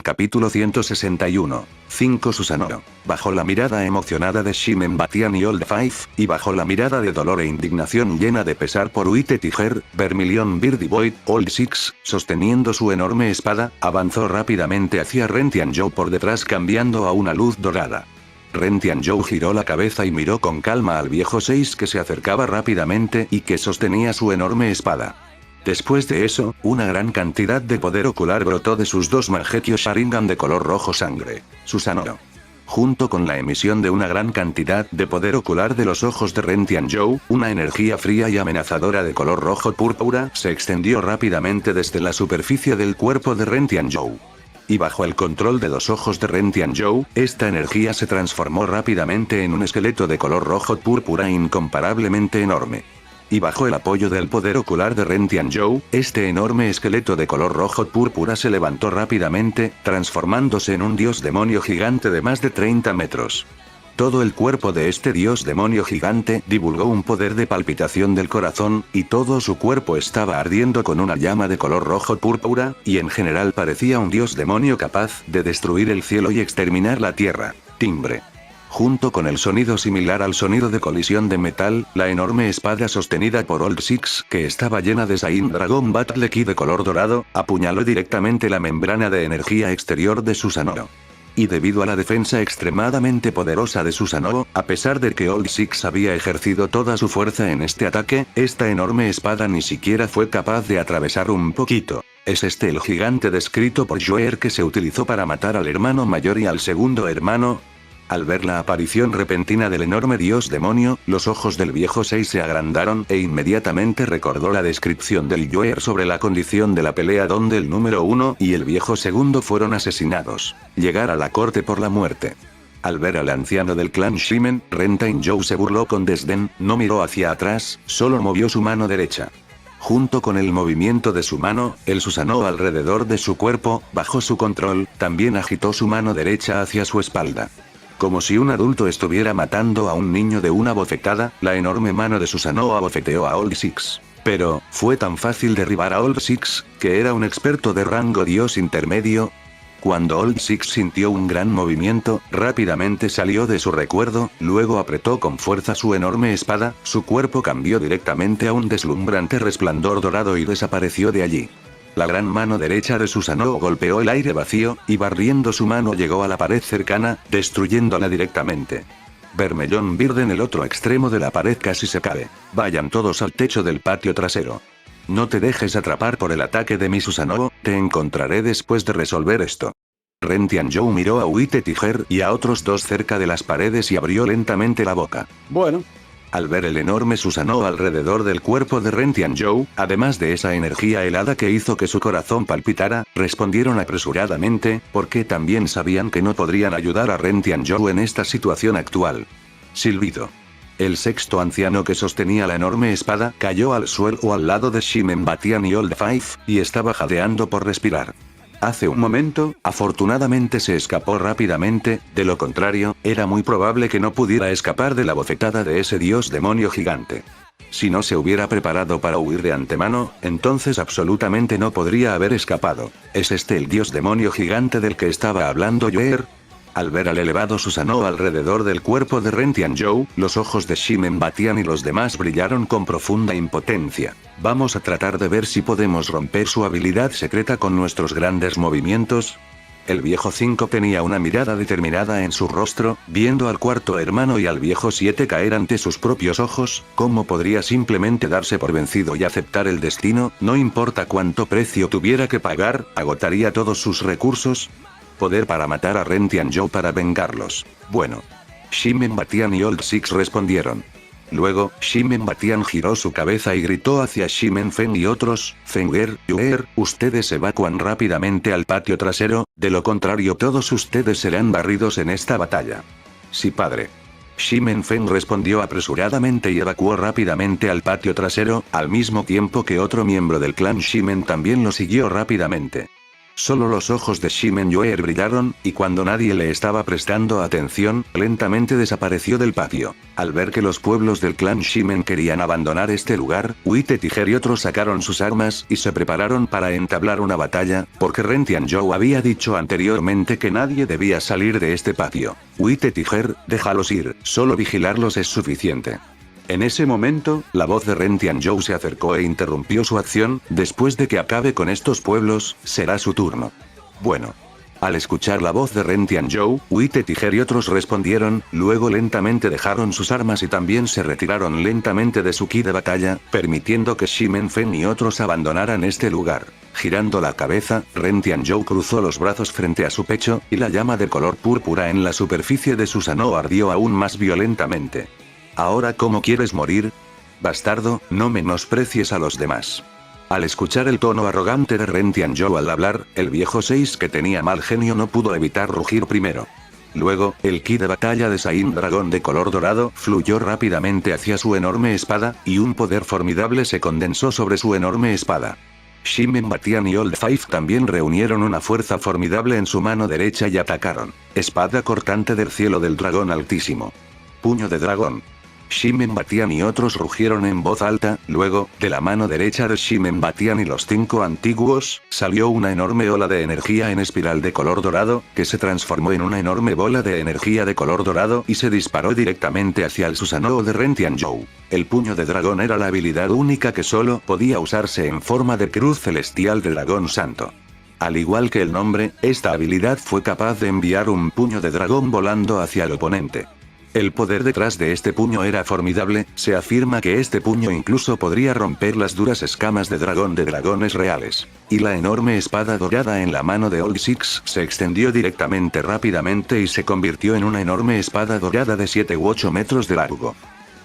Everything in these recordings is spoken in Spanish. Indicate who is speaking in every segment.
Speaker 1: Capítulo 161. 5 Susanoo. Bajo la mirada emocionada de Shimen Batian y Old Five, y bajo la mirada de dolor e indignación llena de pesar por Wite Tiger, Vermilion Birdie Boy, Old Six, sosteniendo su enorme espada, avanzó rápidamente hacia Ren Tianzhou por detrás cambiando a una luz dorada. Ren Tianzhou giró la cabeza y miró con calma al viejo 6 que se acercaba rápidamente y que sostenía su enorme espada. Después de eso, una gran cantidad de poder ocular brotó de sus dos Mangekyo Sharingan de color rojo sangre. Susanoo. Junto con la emisión de una gran cantidad de poder ocular de los ojos de Ren Tianzhou, una energía fría y amenazadora de color rojo púrpura se extendió rápidamente desde la superficie del cuerpo de Ren Tianzhou. Y bajo el control de los ojos de Ren Tianzhou, esta energía se transformó rápidamente en un esqueleto de color rojo púrpura incomparablemente enorme. Y bajo el apoyo del poder ocular de Ren Tianzhou, este enorme esqueleto de color rojo púrpura se levantó rápidamente, transformándose en un dios demonio gigante de más de 30 metros. Todo el cuerpo de este dios demonio gigante divulgó un poder de palpitación del corazón, y todo su cuerpo estaba ardiendo con una llama de color rojo púrpura, y en general parecía un dios demonio capaz de destruir el cielo y exterminar la tierra. Timbre. Junto con el sonido similar al sonido de colisión de metal, la enorme espada sostenida por Old Six, que estaba llena de Saiyan Dragon Battle Ki de color dorado, apuñaló directamente la membrana de energía exterior de Susanoo. Y debido a la defensa extremadamente poderosa de Susanoo, a pesar de que Old Six había ejercido toda su fuerza en este ataque, esta enorme espada ni siquiera fue capaz de atravesar un poquito. ¿Es este el gigante descrito por Joer que se utilizó para matar al hermano mayor y al segundo hermano? Al ver la aparición repentina del enorme dios demonio, los ojos del viejo 6 se agrandaron e inmediatamente recordó la descripción del Joer sobre la condición de la pelea donde el número 1 y el viejo segundo fueron asesinados. Llegar a la corte por la muerte. Al ver al anciano del clan Shimen, Ren Tianzhou se burló con desdén, no miró hacia atrás, solo movió su mano derecha. Junto con el movimiento de su mano, el Susanoo alrededor de su cuerpo, bajo su control, también agitó su mano derecha hacia su espalda. Como si un adulto estuviera matando a un niño de una bofetada, la enorme mano de Susanoo abofeteó a Old Six. Pero, fue tan fácil derribar a Old Six, que era un experto de rango dios intermedio. Cuando Old Six sintió un gran movimiento, rápidamente salió de su recuerdo, luego apretó con fuerza su enorme espada, su cuerpo cambió directamente a un deslumbrante resplandor dorado y desapareció de allí. La gran mano derecha de Susanoo golpeó el aire vacío, y barriendo su mano llegó a la pared cercana, destruyéndola directamente. Vermilion Bird en el otro extremo de la pared casi se cae. Vayan todos al techo del patio trasero. No te dejes atrapar por el ataque de mi Susanoo, te encontraré después de resolver esto. Ren Tianzhou miró a Wite Tiger y a otros dos cerca de las paredes y abrió lentamente la boca. Bueno. Al ver el enorme Susanoo alrededor del cuerpo de Ren Tianzhou, además de esa energía helada que hizo que su corazón palpitara, respondieron apresuradamente, porque también sabían que no podrían ayudar a Ren Tianzhou en esta situación actual. Silbido. El sexto anciano que sostenía la enorme espada cayó al suelo al lado de Shimen Batian y Old Five, y estaba jadeando por respirar. Hace un momento, afortunadamente se escapó rápidamente, de lo contrario, era muy probable que no pudiera escapar de la bofetada de ese dios demonio gigante. Si no se hubiera preparado para huir de antemano, entonces absolutamente no podría haber escapado. ¿Es este el dios demonio gigante del que estaba hablando Joer? Al ver al elevado Susanoo alrededor del cuerpo de Ren Tianzhou, los ojos de Shimen Batian y los demás brillaron con profunda impotencia. Vamos a tratar de ver si podemos romper su habilidad secreta con nuestros grandes movimientos. El viejo 5 tenía una mirada determinada en su rostro, viendo al cuarto hermano y al viejo 7 caer ante sus propios ojos. ¿Cómo podría simplemente darse por vencido y aceptar el destino? No importa cuánto precio tuviera que pagar, agotaría todos sus recursos. Poder para matar a Ren Tianzhou para vengarlos. Bueno. Shimen Batian y Old Six respondieron. Luego, Shimen Batian giró su cabeza y gritó hacia Shimen Feng y otros, Fenger, Joer, ustedes evacúan rápidamente al patio trasero, de lo contrario todos ustedes serán barridos en esta batalla. Sí padre. Shimen Feng respondió apresuradamente y evacuó rápidamente al patio trasero, al mismo tiempo que otro miembro del clan Shimen también lo siguió rápidamente. Solo los ojos de Shimen Yoer brillaron, y cuando nadie le estaba prestando atención, lentamente desapareció del patio. Al ver que los pueblos del clan Shimen querían abandonar este lugar, Wite Tiger y otros sacaron sus armas y se prepararon para entablar una batalla, porque Ren Tianzhou había dicho anteriormente que nadie debía salir de este patio. Wite Tiger, déjalos ir, solo vigilarlos es suficiente. En ese momento, la voz de Ren Tianzhou se acercó e interrumpió su acción. Después de que acabe con estos pueblos, será su turno. Bueno. Al escuchar la voz de Ren Tianzhou, Wite Tiger y otros respondieron, luego lentamente dejaron sus armas y también se retiraron lentamente de su ki de batalla, permitiendo que Shimen Fen y otros abandonaran este lugar. Girando la cabeza, Ren Tianzhou cruzó los brazos frente a su pecho, y la llama de color púrpura en la superficie de su sano ardió aún más violentamente. ¿Ahora cómo quieres morir? Bastardo, no menosprecies a los demás. Al escuchar el tono arrogante de Ren Tianzhou al hablar, el viejo 6 que tenía mal genio no pudo evitar rugir primero. Luego, el ki de batalla de Saint Dragón de color dorado fluyó rápidamente hacia su enorme espada, y un poder formidable se condensó sobre su enorme espada. Shimen Batian y Old Five también reunieron una fuerza formidable en su mano derecha y atacaron. Espada cortante del cielo del dragón altísimo. Puño de dragón. Shimen Batian y otros rugieron en voz alta. Luego, de la mano derecha de Shimen Batian y los 5 antiguos, salió una enorme ola de energía en espiral de color dorado, que se transformó en una enorme bola de energía de color dorado y se disparó directamente hacia el Susanoo de Ren Tianzhou. El puño de dragón era la habilidad única que solo podía usarse en forma de cruz celestial de dragón santo. Al igual que el nombre, esta habilidad fue capaz de enviar un puño de dragón volando hacia el oponente. El poder detrás de este puño era formidable. Se afirma que este puño incluso podría romper las duras escamas de dragones reales. Y la enorme espada dorada en la mano de Old Six se extendió directamente rápidamente y se convirtió en una enorme espada dorada de 7 u 8 metros de largo.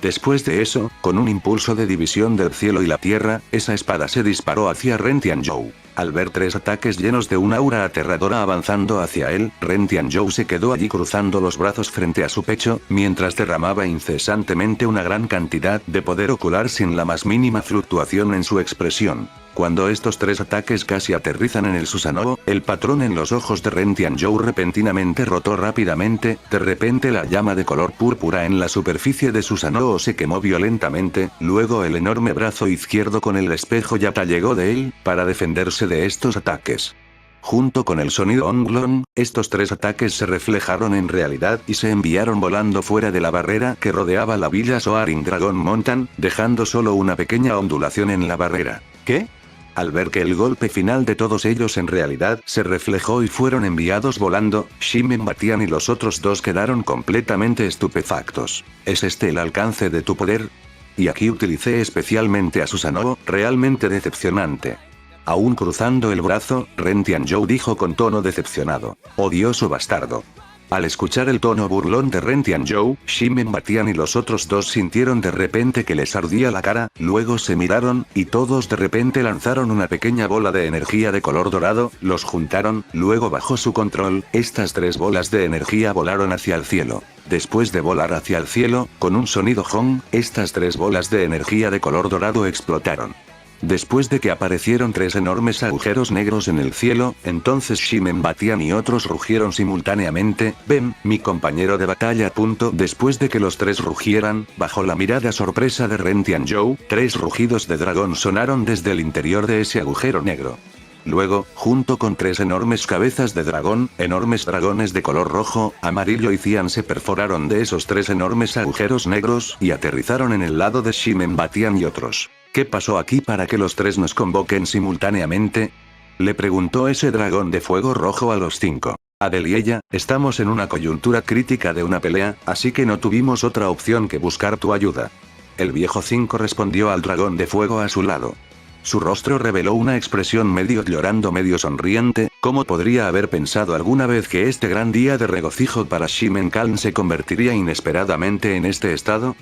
Speaker 1: Después de eso, con un impulso de división del cielo y la tierra, esa espada se disparó hacia Ren Tianzhou. Al ver 3 ataques llenos de un aura aterradora avanzando hacia él, Ren Tianzhou se quedó allí cruzando los brazos frente a su pecho, mientras derramaba incesantemente una gran cantidad de poder ocular sin la más mínima fluctuación en su expresión. Cuando estos 3 ataques casi aterrizan en el Susanoo, el patrón en los ojos de Ren Tianzhou repentinamente rotó rápidamente. De repente la llama de color púrpura en la superficie de Susanoo se quemó violentamente. Luego el enorme brazo izquierdo con el espejo Yata llegó de él, para defenderse de estos ataques. Junto con el sonido Onglon, estos 3 ataques se reflejaron en realidad y se enviaron volando fuera de la barrera que rodeaba la villa Soaring Dragon Mountain, dejando solo una pequeña ondulación en la barrera. ¿Qué? Al ver que el golpe final de todos ellos en realidad se reflejó y fueron enviados volando, Shimen Batian y los otros 2 quedaron completamente estupefactos. ¿Es este el alcance de tu poder? Y aquí utilicé especialmente a Susanoo, realmente decepcionante. Aún cruzando el brazo, Ren Tianzhou dijo con tono decepcionado: odioso bastardo. Al escuchar el tono burlón de Ren Tianzhou, Shimen Batian y los otros 2 sintieron de repente que les ardía la cara, luego se miraron, y todos de repente lanzaron una pequeña bola de energía de color dorado, los juntaron, luego bajo su control, estas 3 bolas de energía volaron hacia el cielo. Después de volar hacia el cielo, con un sonido Hong, estas 3 bolas de energía de color dorado explotaron. Después de que aparecieron 3 enormes agujeros negros en el cielo, entonces Shimen Batian y otros rugieron simultáneamente: ven, mi compañero de batalla. Después de que los 3 rugieran, bajo la mirada sorpresa de Ren Tianzhou, 3 rugidos de dragón sonaron desde el interior de ese agujero negro. Luego, junto con 3 enormes cabezas de dragón, enormes dragones de color rojo, amarillo y cian se perforaron de esos 3 enormes agujeros negros y aterrizaron en el lado de Shimen Batian y otros. ¿Qué pasó aquí para que los 3 nos convoquen simultáneamente? Le preguntó ese dragón de fuego rojo a los 5. Adel y ella, estamos en una coyuntura crítica de una pelea, así que no tuvimos otra opción que buscar tu ayuda. El viejo 5 respondió al dragón de fuego a su lado. Su rostro reveló una expresión medio llorando medio sonriente. ¿Cómo podría haber pensado alguna vez que este gran día de regocijo para Shimen Calm se convertiría inesperadamente en este estado?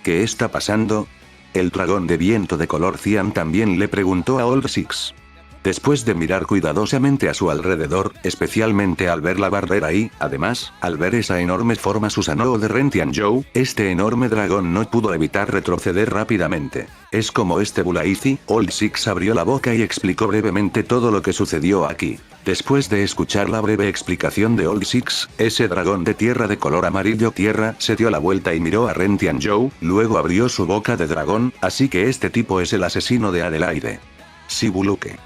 Speaker 1: ¿Qué está pasando? El dragón de viento de color cian también le preguntó a Old Six. Después de mirar cuidadosamente a su alrededor, especialmente al ver la barrera y, además, al ver esa enorme forma Susanoo de Ren Tianzhou, este enorme dragón no pudo evitar retroceder rápidamente. Es como este Bulaizi. Old Six abrió la boca y explicó brevemente todo lo que sucedió aquí. Después de escuchar la breve explicación de Old Six, ese dragón de tierra de color amarillo tierra se dio la vuelta y miró a Ren Tianzhou, luego abrió su boca de dragón, así que este tipo es el asesino de Adelaide. Sí, Buluke.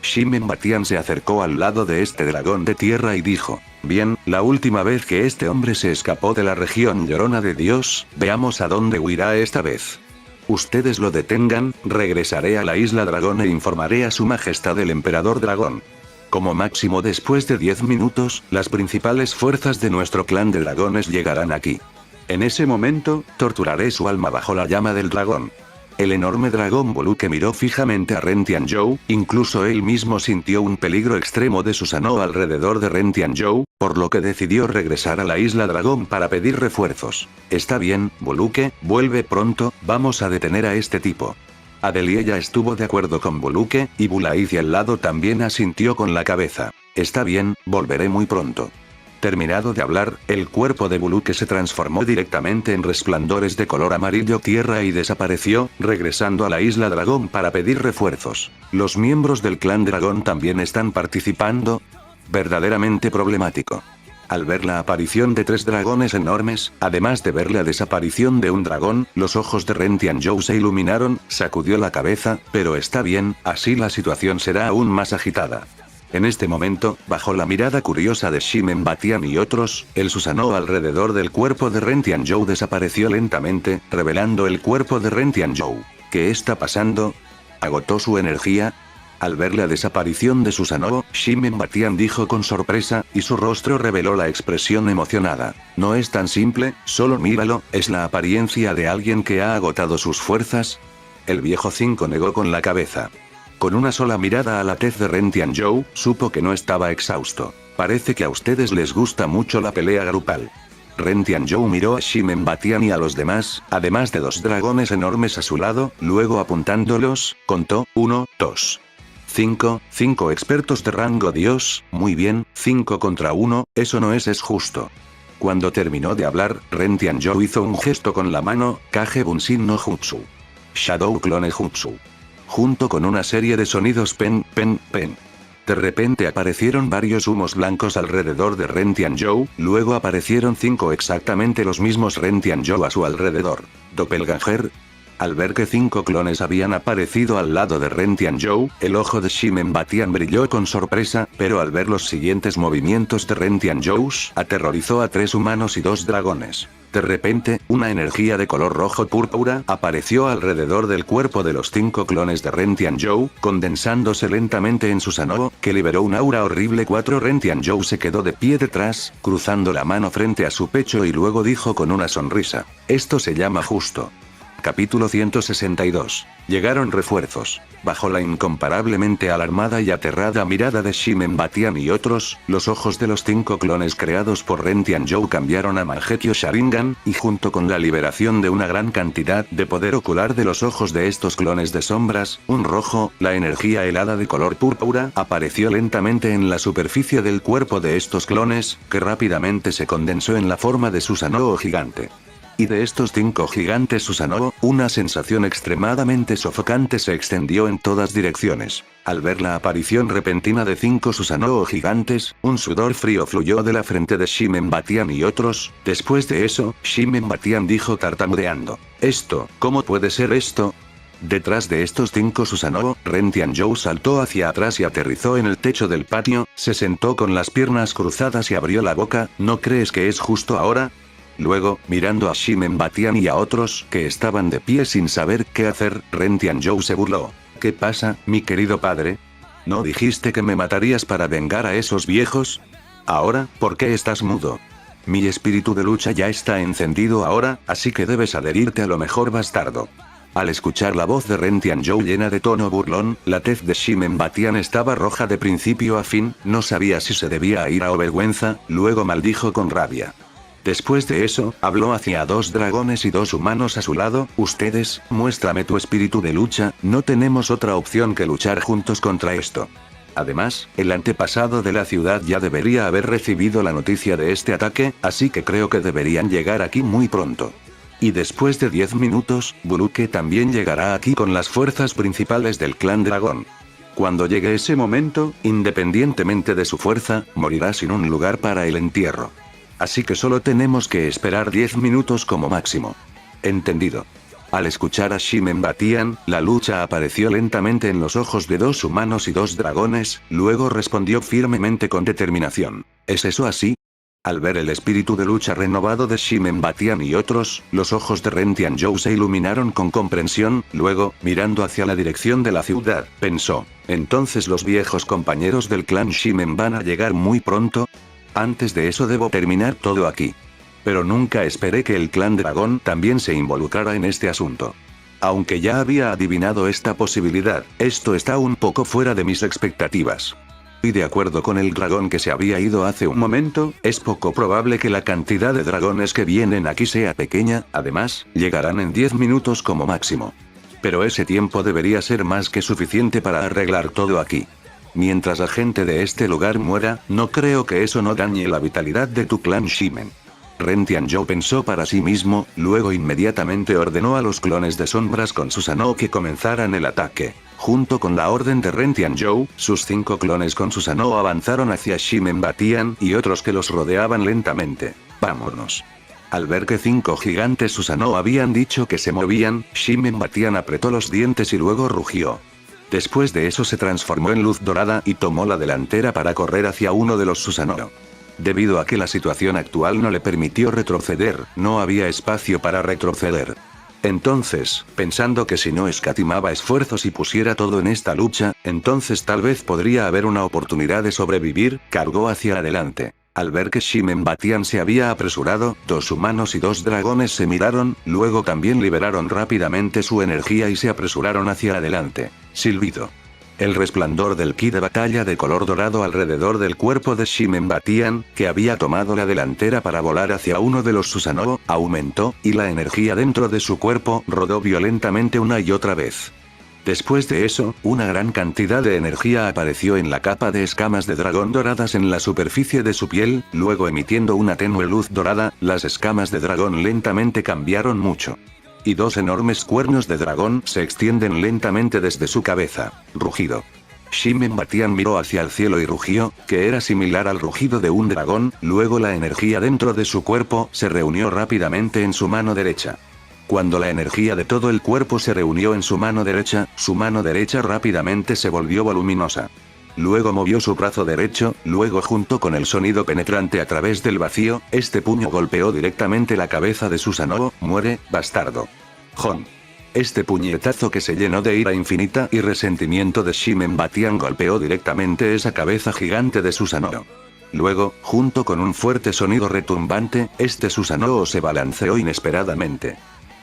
Speaker 1: Shimen Batian se acercó al lado de este dragón de tierra y dijo, bien, la última vez que este hombre se escapó de la región llorona de Dios, veamos a dónde huirá esta vez. Ustedes lo detengan, regresaré a la isla dragón e informaré a su majestad el emperador dragón. Como máximo después de 10 minutos, las principales fuerzas de nuestro clan de dragones llegarán aquí. En ese momento, torturaré su alma bajo la llama del dragón. El enorme dragón Buluke miró fijamente a Ren Tianzhou, incluso él mismo sintió un peligro extremo de Susanoo alrededor de Ren Tianzhou, por lo que decidió regresar a la isla dragón para pedir refuerzos. Está bien, Buluke, vuelve pronto, vamos a detener a este tipo. Adelia estuvo de acuerdo con Buluke, y Bulaizi al lado también asintió con la cabeza. Está bien, volveré muy pronto. Terminado de hablar, el cuerpo de Buluke se transformó directamente en resplandores de color amarillo tierra y desapareció, regresando a la isla dragón para pedir refuerzos. ¿Los miembros del clan dragón también están participando? Verdaderamente problemático. Al ver la aparición de 3 dragones enormes, además de ver la desaparición de un dragón, los ojos de Ren Tianzhou se iluminaron, sacudió la cabeza, pero está bien, así la situación será aún más agitada. En este momento, bajo la mirada curiosa de Shimen Batian y otros, el Susanoo alrededor del cuerpo de Ren Tianzhou desapareció lentamente, revelando el cuerpo de Ren Tianzhou. ¿Qué está pasando? ¿Agotó su energía? Al ver la desaparición de Susanoo, Shimen Batian dijo con sorpresa, y su rostro reveló la expresión emocionada. No es tan simple, solo míralo, ¿es la apariencia de alguien que ha agotado sus fuerzas? El viejo 5 negó con la cabeza. Con una sola mirada a la tez de Ren Tianzhou, supo que no estaba exhausto. Parece que a ustedes les gusta mucho la pelea grupal. Ren Tianzhou miró a Shimen Batian y a los demás, además de 2 dragones enormes a su lado, luego apuntándolos, contó, 1, 2. 5 expertos de rango Dios, muy bien, 5 contra 1, eso no es justo. Cuando terminó de hablar, Ren Tianzhou hizo un gesto con la mano, Kage Bunshin no Jutsu. Shadow Clone Jutsu. Junto con una serie de sonidos pen. De repente aparecieron varios humos blancos alrededor de Ren Tianzhou, luego aparecieron 5 exactamente los mismos Ren Tianzhou a su alrededor. Doppelganger. Al ver que 5 clones habían aparecido al lado de Ren Tianzhou, el ojo de Shimen Batian brilló con sorpresa, pero al ver los siguientes movimientos de Ren Tianzhou, aterrorizó a 3 humanos y 2 dragones. De repente, una energía de color rojo púrpura apareció alrededor del cuerpo de los 5 clones de Ren Tianzhou, condensándose lentamente en Susanoo, que liberó un aura horrible. 4 Ren Tianzhou se quedó de pie detrás, cruzando la mano frente a su pecho y luego dijo con una sonrisa. Esto se llama justo. Capítulo 162. Llegaron refuerzos. Bajo la incomparablemente alarmada y aterrada mirada de Shimen Batian y otros, los ojos de los 5 clones creados por Ren Tianzhou cambiaron a Mangekyo Sharingan, y junto con la liberación de una gran cantidad de poder ocular de los ojos de estos clones de sombras, un rojo, la energía helada de color púrpura, apareció lentamente en la superficie del cuerpo de estos clones, que rápidamente se condensó en la forma de Susanoo gigante. Y de estos 5 gigantes Susanoo, una sensación extremadamente sofocante se extendió en todas direcciones. Al ver la aparición repentina de 5 Susanoo gigantes, un sudor frío fluyó de la frente de Shimen Batian y otros. Después de eso, Shimen Batian dijo tartamudeando. ¿Cómo puede ser esto? Detrás de estos 5 Susanoo, Ren Tianzhou saltó hacia atrás y aterrizó en el techo del patio, se sentó con las piernas cruzadas y abrió la boca. ¿No crees que es justo ahora? Luego, mirando a Shimen Batian y a otros que estaban de pie sin saber qué hacer, Ren Tianzhou se burló. ¿Qué pasa, mi querido padre? ¿No dijiste que me matarías para vengar a esos viejos? Ahora, ¿por qué estás mudo? Mi espíritu de lucha ya está encendido ahora, así que debes adherirte a lo mejor, bastardo. Al escuchar la voz de Ren Tianzhou llena de tono burlón, la tez de Shimen Batian estaba roja de principio a fin, no sabía si se debía a ira o vergüenza, luego maldijo con rabia. Después de eso, habló hacia 2 dragones y 2 humanos a su lado. Ustedes, muéstrame tu espíritu de lucha, no tenemos otra opción que luchar juntos contra esto. Además, el antepasado de la ciudad ya debería haber recibido la noticia de este ataque, así que creo que deberían llegar aquí muy pronto. Y después de 10 minutos, Buluke también llegará aquí con las fuerzas principales del clan dragón. Cuando llegue ese momento, independientemente de su fuerza, morirá sin un lugar para el entierro. Así que solo tenemos que esperar 10 minutos como máximo. Entendido. Al escuchar a Shimen Batian, la lucha apareció lentamente en los ojos de 2 humanos y 2 dragones, luego respondió firmemente con determinación. ¿Es eso así? Al ver el espíritu de lucha renovado de Shimen Batian y otros, los ojos de Ren Tianzhou se iluminaron con comprensión, luego, mirando hacia la dirección de la ciudad, pensó, ¿entonces los viejos compañeros del clan Shimen van a llegar muy pronto? Antes de eso debo terminar todo aquí. Pero nunca esperé que el clan dragón también se involucrara en este asunto. Aunque ya había adivinado esta posibilidad, esto está un poco fuera de mis expectativas. Y de acuerdo con el dragón que se había ido hace un momento, es poco probable que la cantidad de dragones que vienen aquí sea pequeña, además, llegarán en 10 minutos como máximo. Pero ese tiempo debería ser más que suficiente para arreglar todo aquí. Mientras la gente de este lugar muera, no creo que eso no dañe la vitalidad de tu clan Shimen. Ren Tianzhou pensó para sí mismo, luego inmediatamente ordenó a los clones de sombras con Susanoo que comenzaran el ataque. Junto con la orden de Ren Tianzhou, sus 5 clones con Susanoo avanzaron hacia Shimen Batian y otros que los rodeaban lentamente. ¡Vámonos! Al ver que 5 gigantes Susanoo habían dicho que se movían, Shimen Batian apretó los dientes y luego rugió. Después de eso se transformó en luz dorada y tomó la delantera para correr hacia uno de los Susanoo. Debido a que la situación actual no le permitió retroceder, no había espacio para retroceder. Entonces, pensando que si no escatimaba esfuerzos y pusiera todo en esta lucha, entonces tal vez podría haber una oportunidad de sobrevivir, cargó hacia adelante. Al ver que Shimen Batian se había apresurado, 2 humanos y 2 dragones se miraron, luego también liberaron rápidamente su energía y se apresuraron hacia adelante. Silbido. El resplandor del ki de batalla de color dorado alrededor del cuerpo de Shimen Batian, que había tomado la delantera para volar hacia uno de los Susanoo, aumentó, y la energía dentro de su cuerpo rodó violentamente una y otra vez. Después de eso, una gran cantidad de energía apareció en la capa de escamas de dragón doradas en la superficie de su piel, luego emitiendo una tenue luz dorada, las escamas de dragón lentamente cambiaron mucho. Y 2 enormes cuernos de dragón se extienden lentamente desde su cabeza. Rugido. Shimen Batian miró hacia el cielo y rugió, que era similar al rugido de un dragón, luego la energía dentro de su cuerpo se reunió rápidamente en su mano derecha. Cuando la energía de todo el cuerpo se reunió en su mano derecha rápidamente se volvió voluminosa. Luego movió su brazo derecho, luego junto con el sonido penetrante a través del vacío, este puño golpeó directamente la cabeza de Susanoo, muere, bastardo. Jon. Este puñetazo que se llenó de ira infinita y resentimiento de Shimen Batian golpeó directamente esa cabeza gigante de Susanoo. Luego, junto con un fuerte sonido retumbante, este Susanoo se balanceó inesperadamente.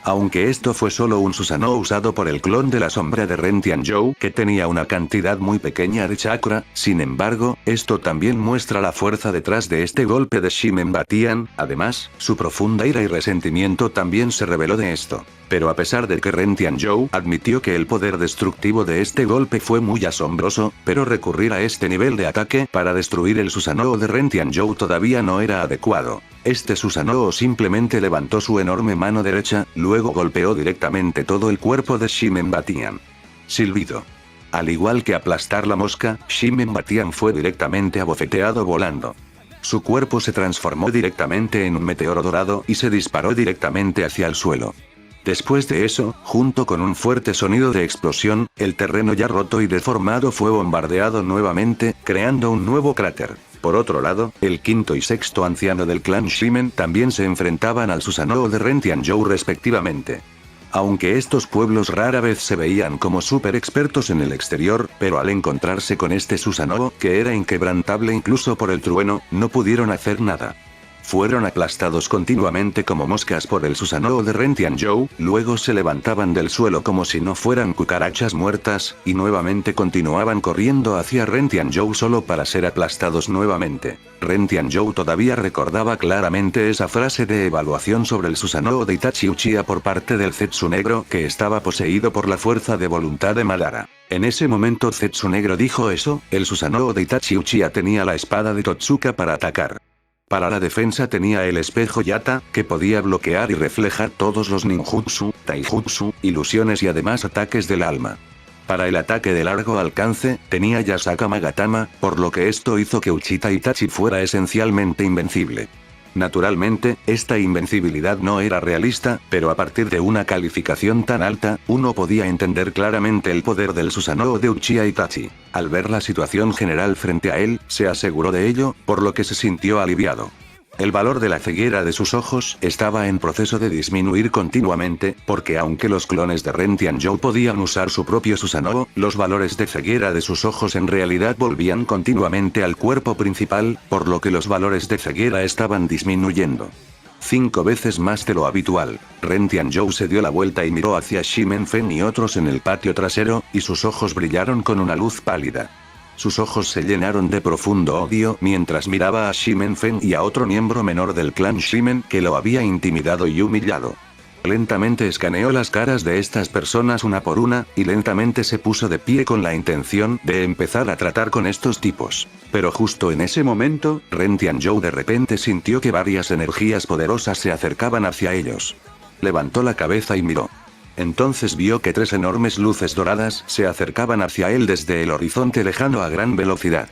Speaker 1: Aunque esto fue solo un Susanoo usado por el clon de la sombra de Ren Tianzhou, que tenía una cantidad muy pequeña de chakra, sin embargo, esto también muestra la fuerza detrás de este golpe de Shimen Batian, además, su profunda ira y resentimiento también se reveló de esto. Pero a pesar de que Ren Tianzhou admitió que el poder destructivo de este golpe fue muy asombroso, pero recurrir a este nivel de ataque para destruir el Susanoo de Ren Tianzhou todavía no era adecuado. Este Susanoo simplemente levantó su enorme mano derecha, luego golpeó directamente todo el cuerpo de Shimen Batian. Silbido. Al igual que aplastar la mosca, Shimen Batian fue directamente abofeteado volando. Su cuerpo se transformó directamente en un meteoro dorado y se disparó directamente hacia el suelo. Después de eso, junto con un fuerte sonido de explosión, el terreno ya roto y deformado fue bombardeado nuevamente, creando un nuevo cráter. Por otro lado, el quinto y sexto anciano del clan Shimen también se enfrentaban al Susanoo de Ren Tianzhou respectivamente. Aunque estos pueblos rara vez se veían como súper expertos en el exterior, pero al encontrarse con este Susanoo, que era inquebrantable incluso por el trueno, no pudieron hacer nada. Fueron aplastados continuamente como moscas por el Susanoo de Ren Tianzhou, luego se levantaban del suelo como si no fueran cucarachas muertas, y nuevamente continuaban corriendo hacia Ren Tianzhou solo para ser aplastados nuevamente. Ren Tianzhou todavía recordaba claramente esa frase de evaluación sobre el Susanoo de Itachi Uchiha por parte del Zetsu Negro que estaba poseído por la fuerza de voluntad de Madara. En ese momento Zetsu Negro dijo eso, el Susanoo de Itachi Uchiha tenía la espada de Totsuka para atacar. Para la defensa tenía el espejo Yata, que podía bloquear y reflejar todos los ninjutsu, taijutsu, ilusiones y además ataques del alma. Para el ataque de largo alcance, tenía Yasaka Magatama, por lo que esto hizo que Uchita Itachi fuera esencialmente invencible. Naturalmente, esta invencibilidad no era realista, pero a partir de una calificación tan alta, uno podía entender claramente el poder del Susanoo de Uchiha Itachi. Al ver la situación general frente a él, se aseguró de ello, por lo que se sintió aliviado. El valor de la ceguera de sus ojos estaba en proceso de disminuir continuamente, porque aunque los clones de Ren Tianzhou podían usar su propio Susanoo, los valores de ceguera de sus ojos en realidad volvían continuamente al cuerpo principal, por lo que los valores de ceguera estaban disminuyendo. 5 veces más de lo habitual. Ren Tianzhou se dio la vuelta y miró hacia Shimen Fen y otros en el patio trasero, y sus ojos brillaron con una luz pálida. Sus ojos se llenaron de profundo odio mientras miraba a Shimen Fen y a otro miembro menor del clan Shimen que lo había intimidado y humillado. Lentamente escaneó las caras de estas personas una por una, y lentamente se puso de pie con la intención de empezar a tratar con estos tipos. Pero justo en ese momento, Ren Tianzhou de repente sintió que varias energías poderosas se acercaban hacia ellos. Levantó la cabeza y miró. Entonces vio que 3 enormes luces doradas se acercaban hacia él desde el horizonte lejano a gran velocidad.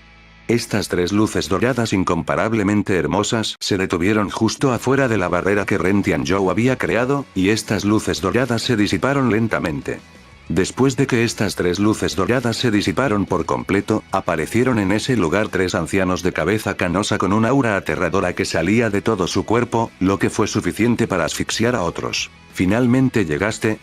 Speaker 1: Estas 3 luces doradas incomparablemente hermosas se detuvieron justo afuera de la barrera que Ren Tianzhou había creado, y estas luces doradas se disiparon lentamente. Después de que estas 3 luces doradas se disiparon por completo, aparecieron en ese lugar 3 ancianos de cabeza canosa con una aura aterradora que salía de todo su cuerpo, lo que fue suficiente para asfixiar a otros. ¿Finalmente llegaste?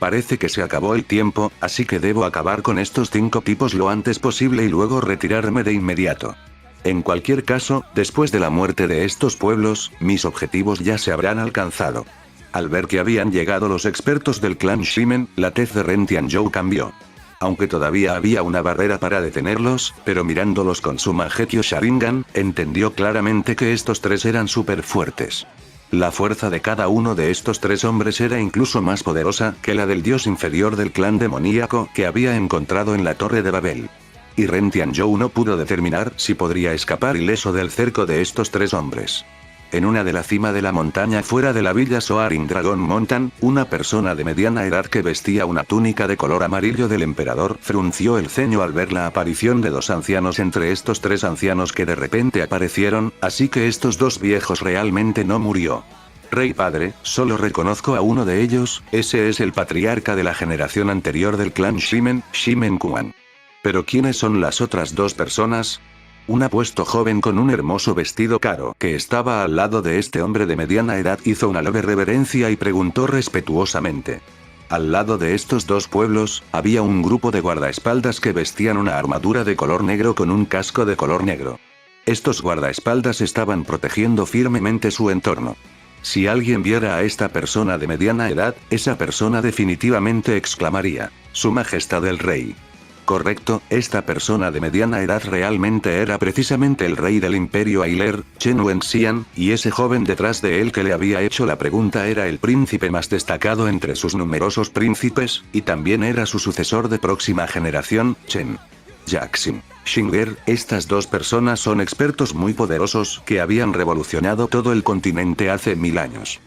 Speaker 1: Parece que se acabó el tiempo, así que debo acabar con estos 5 tipos lo antes posible y luego retirarme de inmediato. En cualquier caso, después de la muerte de estos pueblos, mis objetivos ya se habrán alcanzado. Al ver que habían llegado los expertos del clan Shimen, la tez de Ren Tianzhou cambió. Aunque todavía había una barrera para detenerlos, pero mirándolos con su Mangekyō Sharingan, entendió claramente que estos 3 eran súper fuertes. La fuerza de cada uno de estos 3 hombres era incluso más poderosa que la del dios inferior del clan demoníaco que había encontrado en la Torre de Babel. Y Ren Tianzhou no pudo determinar si podría escapar ileso del cerco de estos 3 hombres. En una de la cima de la montaña fuera de la villa Soaring Dragon Mountain, una persona de mediana edad que vestía una túnica de color amarillo del emperador frunció el ceño al ver la aparición de 2 ancianos entre estos 3 ancianos que de repente aparecieron, así que estos 2 viejos realmente no murió. Rey padre, solo reconozco a uno de ellos, ese es el patriarca de la generación anterior del clan Shimen, Shimen Quan. ¿Pero quiénes son las otras 2 personas? Un apuesto joven con un hermoso vestido caro que estaba al lado de este hombre de mediana edad hizo una leve reverencia y preguntó respetuosamente. Al lado de estos 2 pueblos, había un grupo de guardaespaldas que vestían una armadura de color negro con un casco de color negro. Estos guardaespaldas estaban protegiendo firmemente su entorno. Si alguien viera a esta persona de mediana edad, esa persona definitivamente exclamaría: «Su Majestad el Rey». Correcto, esta persona de mediana edad realmente era precisamente el rey del imperio Ailer, Chen Wenxian, y ese joven detrás de él que le había hecho la pregunta era el príncipe más destacado entre sus numerosos príncipes, y también era su sucesor de próxima generación, Chen Jackson. Shinger, estas 2 personas son expertos muy poderosos que habían revolucionado todo el continente hace 1000 años.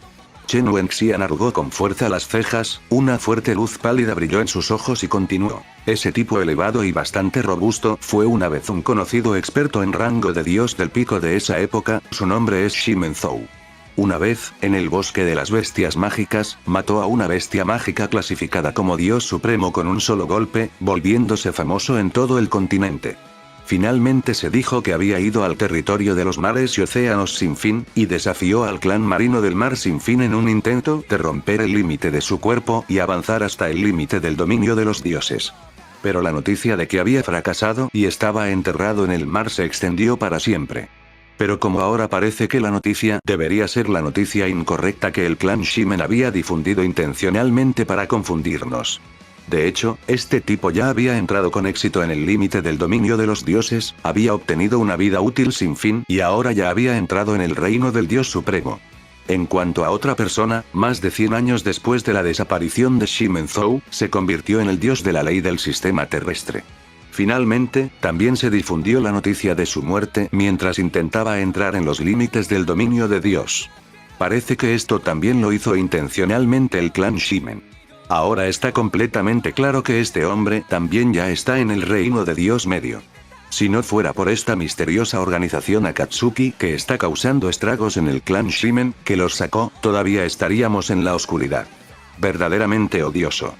Speaker 1: Chen Wenxian arrugó con fuerza las cejas, una fuerte luz pálida brilló en sus ojos y continuó. Ese tipo elevado y bastante robusto fue una vez un conocido experto en rango de dios del pico de esa época, su nombre es Shimen Zhou. Una vez, en el bosque de las bestias mágicas, mató a una bestia mágica clasificada como dios supremo con un solo golpe, volviéndose famoso en todo el continente. Finalmente se dijo que había ido al territorio de los mares y océanos sin fin, y desafió al clan marino del mar sin fin en un intento de romper el límite de su cuerpo y avanzar hasta el límite del dominio de los dioses. Pero la noticia de que había fracasado y estaba enterrado en el mar se extendió para siempre. Pero como ahora parece que la noticia debería ser la noticia incorrecta que el clan Shimen había difundido intencionalmente para confundirnos. De hecho, este tipo ya había entrado con éxito en el límite del dominio de los dioses, había obtenido una vida útil sin fin y ahora ya había entrado en el reino del dios supremo. En cuanto a otra persona, más de 100 años después de la desaparición de Shimen Zhou, se convirtió en el dios de la ley del sistema terrestre. Finalmente, también se difundió la noticia de su muerte mientras intentaba entrar en los límites del dominio de Dios. Parece que esto también lo hizo intencionalmente el clan Shimen. Ahora está completamente claro que este hombre también ya está en el reino de Dios medio. Si no fuera por esta misteriosa organización Akatsuki que está causando estragos en el clan Shimen, que los sacó, todavía estaríamos en la oscuridad. Verdaderamente odioso.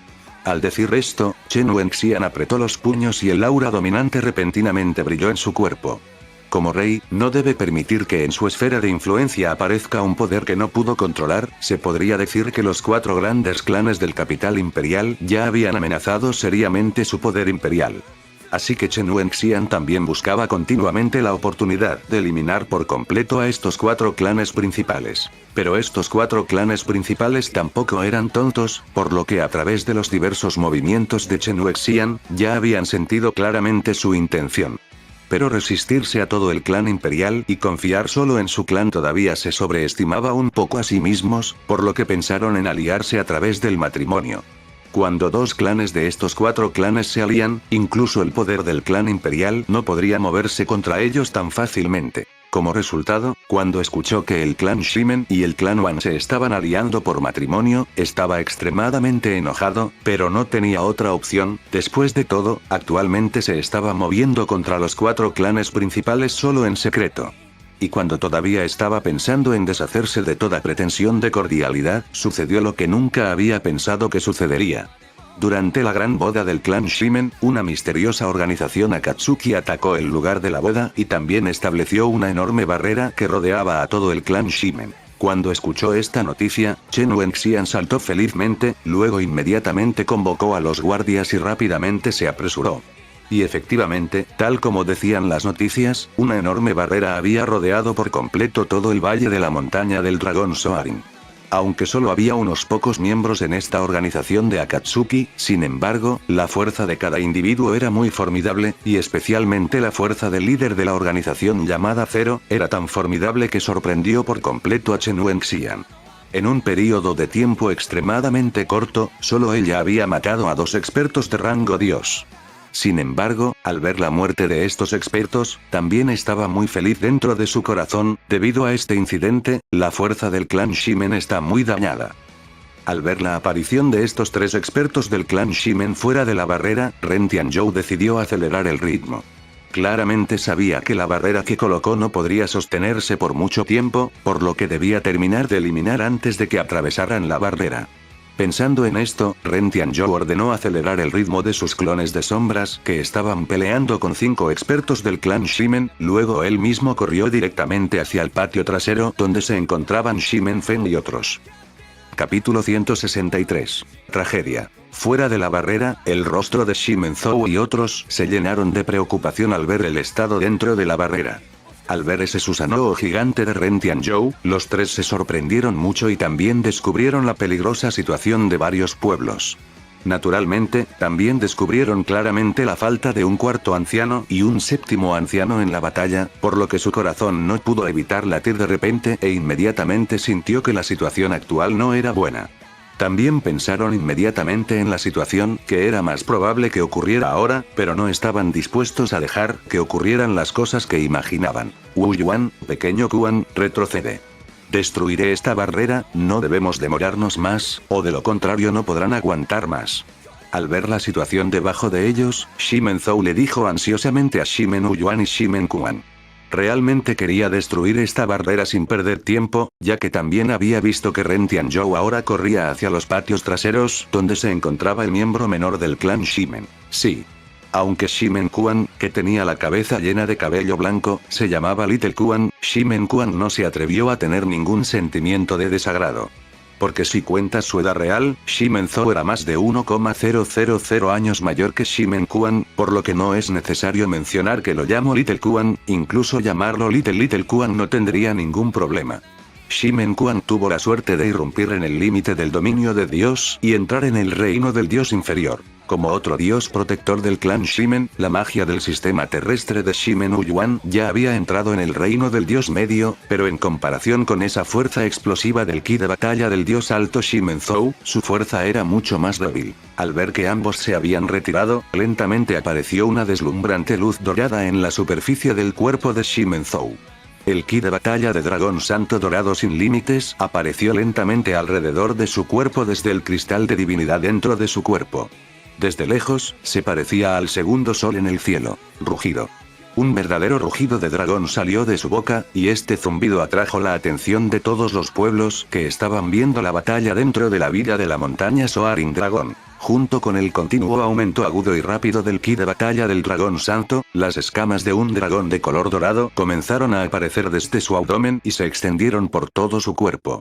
Speaker 1: Al decir esto, Chen Wenxian apretó los puños y el aura dominante repentinamente brilló en su cuerpo. Como rey, no debe permitir que en su esfera de influencia aparezca un poder que no pudo controlar. Se podría decir que los 4 grandes clanes del capital imperial ya habían amenazado seriamente su poder imperial. Así que Chen Wenxian también buscaba continuamente la oportunidad de eliminar por completo a estos 4 clanes principales. Pero estos 4 clanes principales tampoco eran tontos, por lo que a través de los diversos movimientos de Chen Wenxian, ya habían sentido claramente su intención. Pero resistirse a todo el clan imperial y confiar solo en su clan todavía se sobreestimaba un poco a sí mismos, por lo que pensaron en aliarse a través del matrimonio. Cuando 2 clanes de estos 4 clanes se alían, incluso el poder del clan imperial no podría moverse contra ellos tan fácilmente. Como resultado, cuando escuchó que el clan Shimen y el clan Wan se estaban aliando por matrimonio, estaba extremadamente enojado, pero no tenía otra opción. Después de todo, actualmente se estaba moviendo contra los 4 clanes principales solo en secreto. Y cuando todavía estaba pensando en deshacerse de toda pretensión de cordialidad, sucedió lo que nunca había pensado que sucedería. Durante la gran boda del clan Shimen, una misteriosa organización Akatsuki atacó el lugar de la boda y también estableció una enorme barrera que rodeaba a todo el clan Shimen. Cuando escuchó esta noticia, Chen Wenxian saltó felizmente, luego inmediatamente convocó a los guardias y rápidamente se apresuró. Y efectivamente, tal como decían las noticias, una enorme barrera había rodeado por completo todo el valle de la montaña del dragón Soarin. Aunque solo había unos pocos miembros en esta organización de Akatsuki, sin embargo, la fuerza de cada individuo era muy formidable, y especialmente la fuerza del líder de la organización llamada Zero, era tan formidable que sorprendió por completo a Chen Wenxian. En un período de tiempo extremadamente corto, solo ella había matado a 2 expertos de rango dios. Sin embargo, al ver la muerte de estos expertos, también estaba muy feliz dentro de su corazón. Debido a este incidente, la fuerza del clan Shimen está muy dañada. Al ver la aparición de estos 3 expertos del clan Shimen fuera de la barrera, Ren Tianzhou decidió acelerar el ritmo. Claramente sabía que la barrera que colocó no podría sostenerse por mucho tiempo, por lo que debía terminar de eliminar antes de que atravesaran la barrera. Pensando en esto, Ren Tianzhou ordenó acelerar el ritmo de sus clones de sombras, que estaban peleando con 5 expertos del clan Shimen, luego él mismo corrió directamente hacia el patio trasero donde se encontraban Shimen Fen y otros. Capítulo 163. Tragedia. Fuera de la barrera, el rostro de Shimen Zhou y otros se llenaron de preocupación al ver el estado dentro de la barrera. Al ver ese Susanoo gigante de Ren Tianzhou, los 3 se sorprendieron mucho y también descubrieron la peligrosa situación de varios pueblos. Naturalmente, también descubrieron claramente la falta de un 4º anciano y un 7º anciano en la batalla, por lo que su corazón no pudo evitar latir de repente e inmediatamente sintió que la situación actual no era buena. También pensaron inmediatamente en la situación que era más probable que ocurriera ahora, pero no estaban dispuestos a dejar que ocurrieran las cosas que imaginaban. Wu Yuan, pequeño Kuan, retrocede. Destruiré esta barrera, no debemos demorarnos más, o de lo contrario no podrán aguantar más. Al ver la situación debajo de ellos, Shimen Zhou le dijo ansiosamente a Shimen Wu Yuan y Shimen Kuan. Realmente quería destruir esta barrera sin perder tiempo, ya que también había visto que Ren Tianzhou ahora corría hacia los patios traseros, donde se encontraba el miembro menor del clan Shimen. Sí. Aunque Shimen Kuan, que tenía la cabeza llena de cabello blanco, se llamaba Little Kuan, Shimen Kuan no se atrevió a tener ningún sentimiento de desagrado. Porque si cuentas su edad real, Shimen Zhou era más de 1,000 años mayor que Shimen Kuan, por lo que no es necesario mencionar que lo llamo Little Kuan, incluso llamarlo Little Kuan no tendría ningún problema. Shimen Kuan tuvo la suerte de irrumpir en el límite del dominio de Dios y entrar en el reino del Dios inferior. Como otro dios protector del clan Shimen, la magia del sistema terrestre de Shimen Wu Yuan ya había entrado en el reino del dios medio, pero en comparación con esa fuerza explosiva del ki de batalla del dios alto Shimen Zhou, su fuerza era mucho más débil. Al ver que ambos se habían retirado, lentamente apareció una deslumbrante luz dorada en la superficie del cuerpo de Shimen Zhou. El ki de batalla de dragón santo dorado sin límites apareció lentamente alrededor de su cuerpo desde el cristal de divinidad dentro de su cuerpo. Desde lejos, se parecía al segundo sol en el cielo. Rugido. Un verdadero rugido de dragón salió de su boca, y este zumbido atrajo la atención de todos los pueblos que estaban viendo la batalla dentro de la villa de la montaña Soaring Dragon. Junto con el continuo aumento agudo y rápido del ki de batalla del dragón santo, las escamas de un dragón de color dorado comenzaron a aparecer desde su abdomen y se extendieron por todo su cuerpo.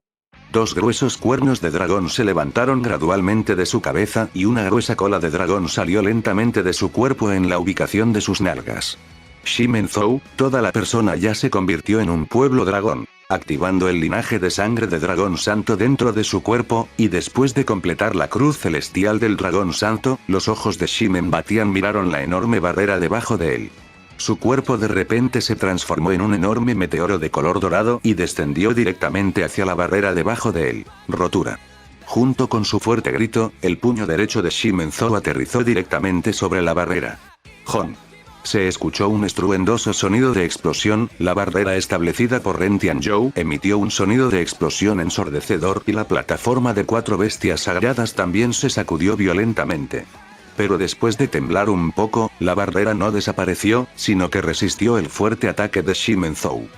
Speaker 1: Dos gruesos cuernos de dragón se levantaron gradualmente de su cabeza y una gruesa cola de dragón salió lentamente de su cuerpo en la ubicación de sus nalgas. Shimenzhou, toda la persona ya se convirtió en un pueblo dragón, activando el linaje de sangre de dragón santo dentro de su cuerpo, y después de completar la cruz celestial del dragón santo, los ojos de Shimen Batian miraron la enorme barrera debajo de él. Su cuerpo de repente se transformó en un enorme meteoro de color dorado y descendió directamente hacia la barrera debajo de él. Rotura. Junto con su fuerte grito, el puño derecho de Shimenzhou aterrizó directamente sobre la barrera. ¡Jon! Se escuchó un estruendoso sonido de explosión, la barrera establecida por Ren Tianzhou emitió un sonido de explosión ensordecedor y la plataforma de 4 bestias sagradas también se sacudió violentamente. Pero después de temblar un poco, la barrera no desapareció, sino que resistió el fuerte ataque de Shimenzhou.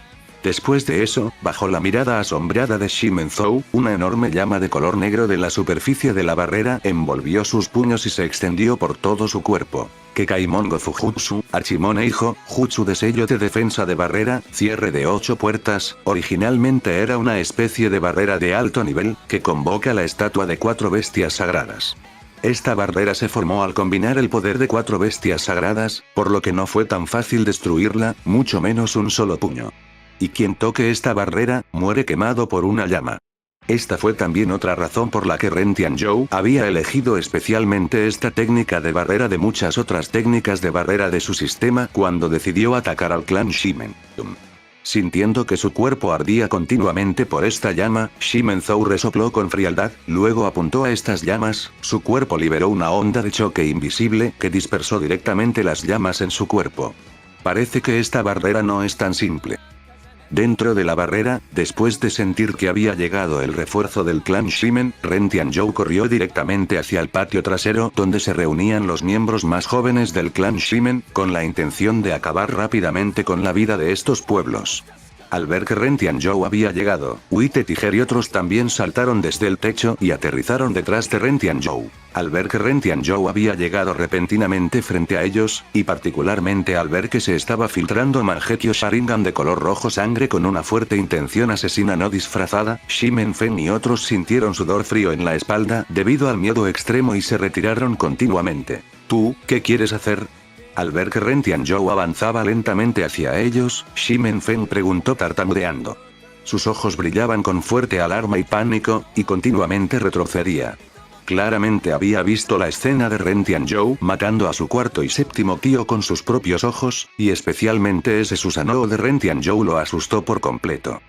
Speaker 1: Después de eso, bajo la mirada asombrada de Shimenzhou, una enorme llama de color negro de la superficie de la barrera envolvió sus puños y se extendió por todo su cuerpo. Kekkaimongo Fujutsu, Archimoneijo, Jutsu de sello de defensa de barrera, cierre de 8 puertas, originalmente era una especie de barrera de alto nivel, que convoca la estatua de 4 bestias sagradas. Esta barrera se formó al combinar el poder de 4 bestias sagradas, por lo que no fue tan fácil destruirla, mucho menos un solo puño. Y quien toque esta barrera, muere quemado por una llama. Esta fue también otra razón por la que Ren Tianzhou había elegido especialmente esta técnica de barrera de muchas otras técnicas de barrera de su sistema cuando decidió atacar al clan Shimen. Sintiendo que su cuerpo ardía continuamente por esta llama, Shimenzhou resopló con frialdad, luego apuntó a estas llamas, su cuerpo liberó una onda de choque invisible que dispersó directamente las llamas en su cuerpo. Parece que esta barrera no es tan simple. Dentro de la barrera, después de sentir que había llegado el refuerzo del clan Shimen, Ren Tianzhou corrió directamente hacia el patio trasero donde se reunían los miembros más jóvenes del clan Shimen, con la intención de acabar rápidamente con la vida de estos pueblos. Al ver que Ren Tianzhou había llegado, Wite Tiger y otros también saltaron desde el techo y aterrizaron detrás de Ren Tianzhou. Al ver que Ren Tianzhou había llegado repentinamente frente a ellos, y particularmente al ver que se estaba filtrando Mangekyo Sharingan de color rojo sangre con una fuerte intención asesina no disfrazada, Shimen Fen y otros sintieron sudor frío en la espalda debido al miedo extremo y se retiraron continuamente. ¿Tú, qué quieres hacer? Al ver que Ren Tianzhou avanzaba lentamente hacia ellos, Shimen Fen preguntó tartamudeando. Sus ojos brillaban con fuerte alarma y pánico, y continuamente retrocedía. Claramente había visto la escena de Ren Tianzhou matando a su cuarto y séptimo tío con sus propios ojos, y especialmente ese Susanoo de Ren Tianzhou lo asustó por completo.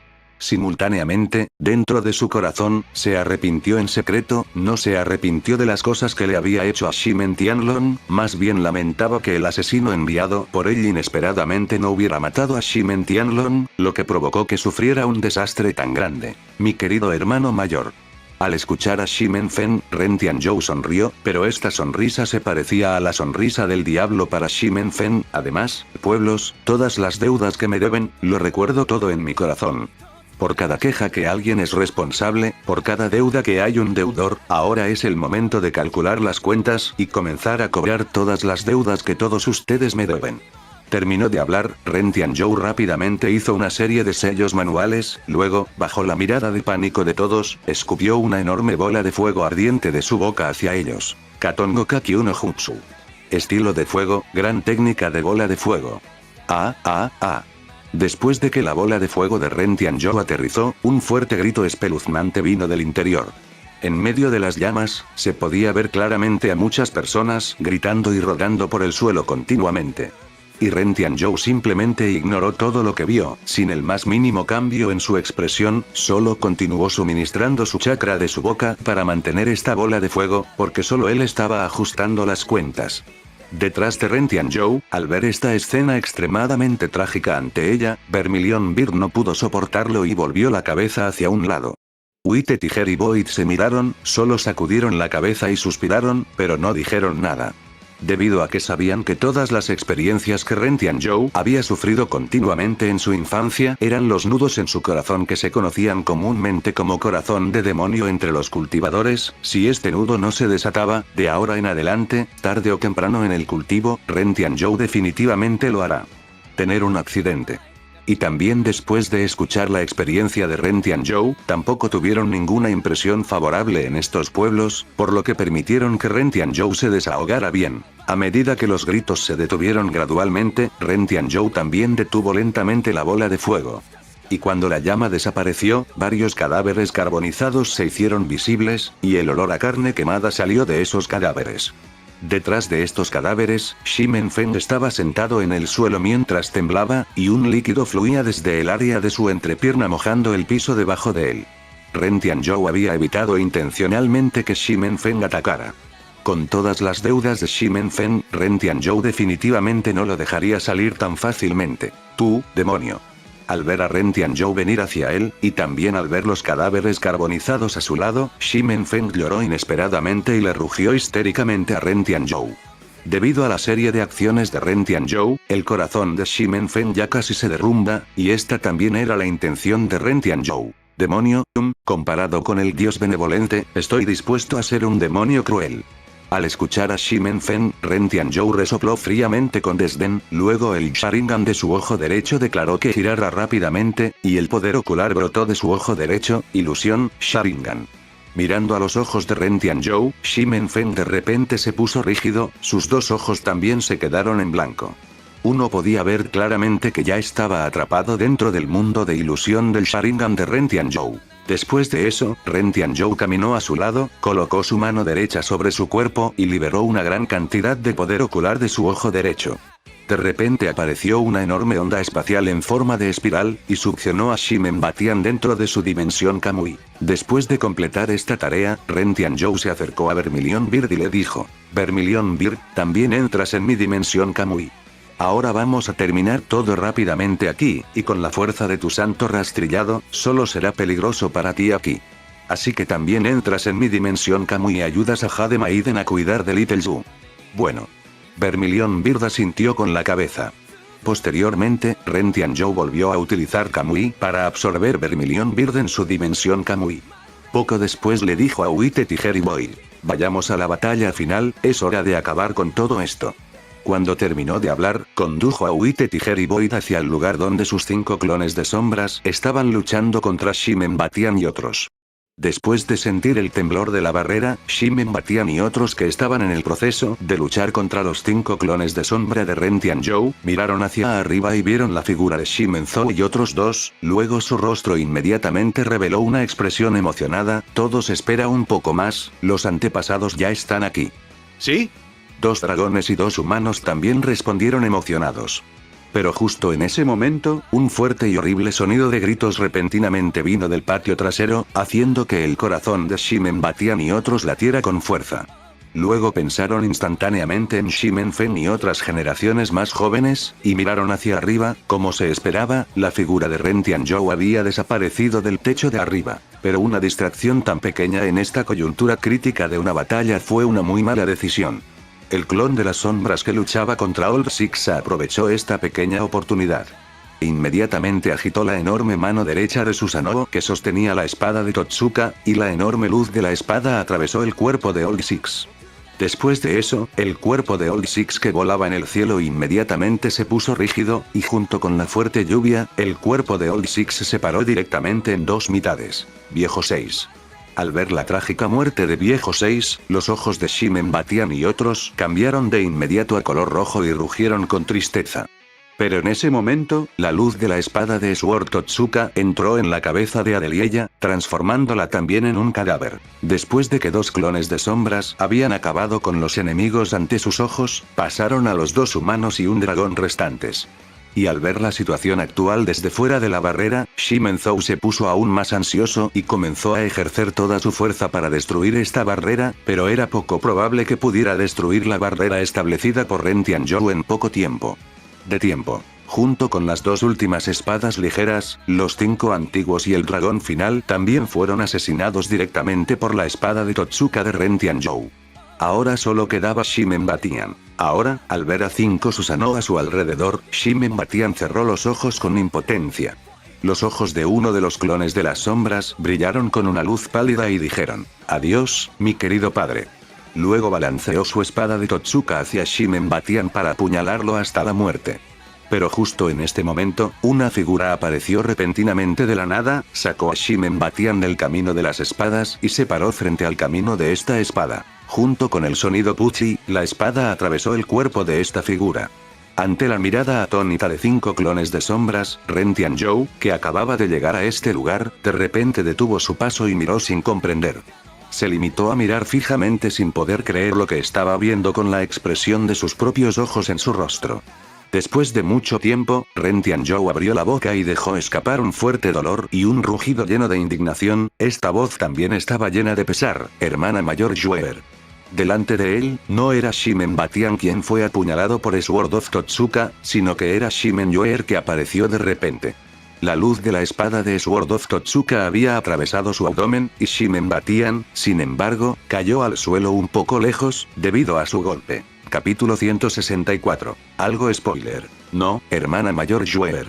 Speaker 1: Simultáneamente, dentro de su corazón, se arrepintió en secreto, no se arrepintió de las cosas que le había hecho a Shimen Tianlong, más bien lamentaba que el asesino enviado por él inesperadamente no hubiera matado a Shimen Tianlong, lo que provocó que sufriera un desastre tan grande. Mi querido hermano mayor. Al escuchar a Shimen Fen, Ren Tianzhou sonrió, pero esta sonrisa se parecía a la sonrisa del diablo para Shimen Fen. Además, pueblos, todas las deudas que me deben, lo recuerdo todo en mi corazón. Por cada queja que alguien es responsable, por cada deuda que hay un deudor, ahora es el momento de calcular las cuentas y comenzar a cobrar todas las deudas que todos ustedes me deben. Terminó de hablar, Ren Tianzhou rápidamente hizo una serie de sellos manuales, luego, bajo la mirada de pánico de todos, escupió una enorme bola de fuego ardiente de su boca hacia ellos. Katongo Kakyu no Jutsu. Estilo de fuego, gran técnica de bola de fuego. Después de que la bola de fuego de Ren Tianzhou aterrizó, un fuerte grito espeluznante vino del interior. En medio de las llamas, se podía ver claramente a muchas personas gritando y rodando por el suelo continuamente. Y Ren Tianzhou simplemente ignoró todo lo que vio, sin el más mínimo cambio en su expresión, solo continuó suministrando su chakra de su boca para mantener esta bola de fuego, porque solo él estaba ajustando las cuentas. Detrás de Ren Tianzhou, al ver esta escena extremadamente trágica ante ella, Vermilion Beard no pudo soportarlo y volvió la cabeza hacia un lado. Wite, Tiger y Void se miraron, solo sacudieron la cabeza y suspiraron, pero no dijeron nada. Debido a que sabían que todas las experiencias que Ren Tianzhou había sufrido continuamente en su infancia eran los nudos en su corazón que se conocían comúnmente como corazón de demonio entre los cultivadores. Si este nudo no se desataba, de ahora en adelante, tarde o temprano en el cultivo, Ren Tianzhou definitivamente lo hará. Tener un accidente. Y también después de escuchar la experiencia de Ren Tianzhou, tampoco tuvieron ninguna impresión favorable en estos pueblos, por lo que permitieron que Ren Tianzhou se desahogara bien. A medida que los gritos se detuvieron gradualmente, Ren Tianzhou también detuvo lentamente la bola de fuego. Y cuando la llama desapareció, varios cadáveres carbonizados se hicieron visibles, y el olor a carne quemada salió de esos cadáveres. Detrás de estos cadáveres, Ximen Feng estaba sentado en el suelo mientras temblaba, y un líquido fluía desde el área de su entrepierna mojando el piso debajo de él. Ren Tianzhou había evitado intencionalmente que Ximen Feng atacara. Con todas las deudas de Ximen Feng, Ren Tianzhou definitivamente no lo dejaría salir tan fácilmente. ¡Tú, demonio! Al ver a Ren Tianzhou venir hacia él, y también al ver los cadáveres carbonizados a su lado, Ximen Feng lloró inesperadamente y le rugió histéricamente a Ren Tianzhou. Debido a la serie de acciones de Ren Tianzhou, el corazón de Ximen Feng ya casi se derrumba, y esta también era la intención de Ren Tianzhou. Demonio, comparado con el dios benevolente, estoy dispuesto a ser un demonio cruel. Al escuchar a Ximen Feng, Ren Tianzhou resopló fríamente con desdén, luego el Sharingan de su ojo derecho declaró que girara rápidamente, y el poder ocular brotó de su ojo derecho, ilusión, Sharingan. Mirando a los ojos de Ren Tianzhou, Ximen Feng de repente se puso rígido, sus dos ojos también se quedaron en blanco. Uno podía ver claramente que ya estaba atrapado dentro del mundo de ilusión del Sharingan de Ren Tianzhou. Después de eso, Ren Tianzhou caminó a su lado, colocó su mano derecha sobre su cuerpo y liberó una gran cantidad de poder ocular de su ojo derecho. De repente apareció una enorme onda espacial en forma de espiral, y succionó a Ximen Batian dentro de su dimensión Kamui. Después de completar esta tarea, Ren Tianzhou se acercó a Vermilion Beard y le dijo: Vermilion Beard, también entras en mi dimensión Kamui. Ahora vamos a terminar todo rápidamente aquí, y con la fuerza de tu santo rastrillado, solo será peligroso para ti aquí. Así que también entras en mi dimensión Kamui y ayudas a Jade Maiden a cuidar de Little Zhu. Bueno. Vermilion Beard asintió con la cabeza. Posteriormente, Ren Tianzhou volvió a utilizar Kamui para absorber Vermilion Beard en su dimensión Kamui. Poco después le dijo a Wite, Tiger y Void: vayamos a la batalla final, es hora de acabar con todo esto. Cuando terminó de hablar, condujo a Wite, Tiger y Void hacia el lugar donde sus 5 clones de sombras estaban luchando contra Ximen Batian y otros. Después de sentir el temblor de la barrera, Ximen Batian y otros que estaban en el proceso de luchar contra los 5 clones de sombra de Ren Tianzhou, miraron hacia arriba y vieron la figura de Ximen Zhou y otros dos, luego su rostro inmediatamente reveló una expresión emocionada: todos espera un poco más, los antepasados ya están aquí. ¿Sí? 2 dragones y 2 humanos también respondieron emocionados. Pero justo en ese momento, un fuerte y horrible sonido de gritos repentinamente vino del patio trasero, haciendo que el corazón de Ximen Batian y otros latiera con fuerza. Luego pensaron instantáneamente en Ximen Feng y otras generaciones más jóvenes, y miraron hacia arriba. Como se esperaba, la figura de Ren Tianzhou había desaparecido del techo de arriba. Pero una distracción tan pequeña en esta coyuntura crítica de una batalla fue una muy mala decisión. El clon de las sombras que luchaba contra Old Six aprovechó esta pequeña oportunidad. Inmediatamente agitó la enorme mano derecha de Susanoo que sostenía la espada de Totsuka, y la enorme luz de la espada atravesó el cuerpo de Old Six. Después de eso, el cuerpo de Old Six que volaba en el cielo inmediatamente se puso rígido, y junto con la fuerte lluvia, el cuerpo de Old Six se separó directamente en 2 mitades. Viejo 6. Al ver la trágica muerte de Viejo 6, los ojos de Ximen Batian y otros cambiaron de inmediato a color rojo y rugieron con tristeza. Pero en ese momento, la luz de la espada de Sword Totsuka entró en la cabeza de Adelieya, transformándola también en un cadáver. Después de que 2 clones de sombras habían acabado con los enemigos ante sus ojos, pasaron a los 2 humanos y un dragón restantes. Y al ver la situación actual desde fuera de la barrera, Shimenzhou se puso aún más ansioso y comenzó a ejercer toda su fuerza para destruir esta barrera, pero era poco probable que pudiera destruir la barrera establecida por Ren Tianzhou en poco tiempo. Junto con las dos últimas espadas ligeras, los 5 antiguos y el dragón final también fueron asesinados directamente por la espada de Totsuka de Ren Tianzhou. Ahora solo quedaba Shimen Batian. Ahora, al ver a 5 Susanoo a su alrededor, Shimen Batian cerró los ojos con impotencia. Los ojos de uno de los clones de las sombras brillaron con una luz pálida y dijeron: «Adiós, mi querido padre». Luego balanceó su espada de Totsuka hacia Shimen Batian para apuñalarlo hasta la muerte. Pero justo en este momento, una figura apareció repentinamente de la nada, sacó a Shimen Batian del camino de las espadas y se paró frente al camino de esta espada. Junto con el sonido puchi, la espada atravesó el cuerpo de esta figura. Ante la mirada atónita de 5 clones de sombras, Ren Tianzhou, que acababa de llegar a este lugar, de repente detuvo su paso y miró sin comprender. Se limitó a mirar fijamente sin poder creer lo que estaba viendo con la expresión de sus propios ojos en su rostro. Después de mucho tiempo, Ren Tianzhou abrió la boca y dejó escapar un fuerte dolor y un rugido lleno de indignación. Esta voz también estaba llena de pesar: «Hermana mayor Yuer». Delante de él, no era Shimen Batian quien fue apuñalado por Sword of Totsuka, sino que era Shimen Yuer que apareció de repente. La luz de la espada de Sword of Totsuka había atravesado su abdomen, y Shimen Batian, sin embargo, cayó al suelo un poco lejos, debido a su golpe. Capítulo 164. Algo spoiler. No, hermana mayor Yuer.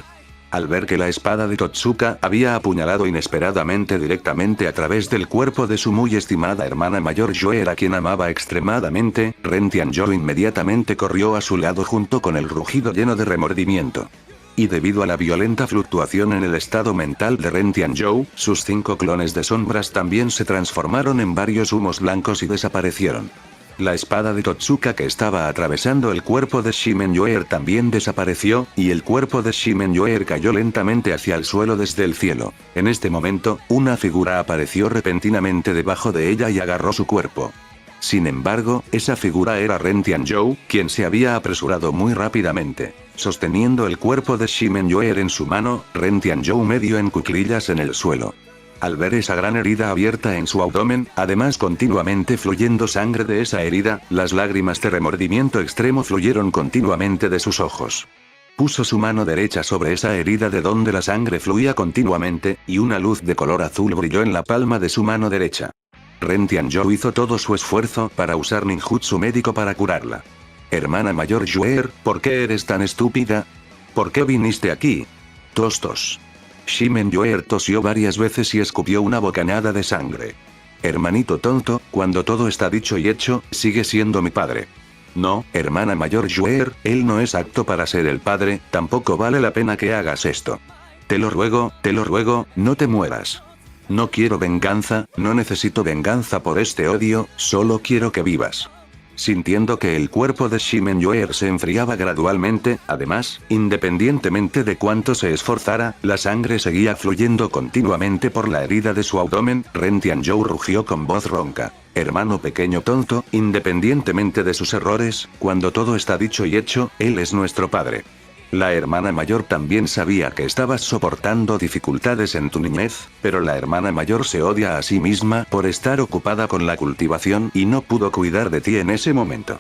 Speaker 1: Al ver que la espada de Totsuka había apuñalado inesperadamente directamente a través del cuerpo de su muy estimada hermana mayor Yuer, a quien amaba extremadamente, Ren Tianzhou inmediatamente corrió a su lado junto con el rugido lleno de remordimiento. Y debido a la violenta fluctuación en el estado mental de Ren Tianzhou, sus 5 clones de sombras también se transformaron en varios humos blancos y desaparecieron. La espada de Totsuka que estaba atravesando el cuerpo de Shimen Yuer también desapareció, y el cuerpo de Shimen Yuer cayó lentamente hacia el suelo desde el cielo. En este momento, una figura apareció repentinamente debajo de ella y agarró su cuerpo. Sin embargo, esa figura era Ren Tianzhou, quien se había apresurado muy rápidamente. Sosteniendo el cuerpo de Shimen Yuer en su mano, Ren Tianzhou medio en cuclillas en el suelo. Al ver esa gran herida abierta en su abdomen, además continuamente fluyendo sangre de esa herida, las lágrimas de remordimiento extremo fluyeron continuamente de sus ojos. Puso su mano derecha sobre esa herida de donde la sangre fluía continuamente, y una luz de color azul brilló en la palma de su mano derecha. Ren Tianzhou hizo todo su esfuerzo para usar ninjutsu médico para curarla. Hermana mayor Yuer, ¿por qué eres tan estúpida? ¿Por qué viniste aquí? Tos. Shimen Yuer tosió varias veces y escupió una bocanada de sangre. Hermanito tonto, cuando todo está dicho y hecho, sigue siendo mi padre. No, hermana mayor Yuer, él no es apto para ser el padre, tampoco vale la pena que hagas esto. Te lo ruego, no te mueras. No quiero venganza, no necesito venganza por este odio, solo quiero que vivas. Sintiendo que el cuerpo de Shimen Yuer se enfriaba gradualmente, además, independientemente de cuánto se esforzara, la sangre seguía fluyendo continuamente por la herida de su abdomen, Ren Tianzhou rugió con voz ronca. Hermano pequeño tonto, independientemente de sus errores, cuando todo está dicho y hecho, él es nuestro padre. La hermana mayor también sabía que estabas soportando dificultades en tu niñez, pero la hermana mayor se odia a sí misma por estar ocupada con la cultivación y no pudo cuidar de ti en ese momento.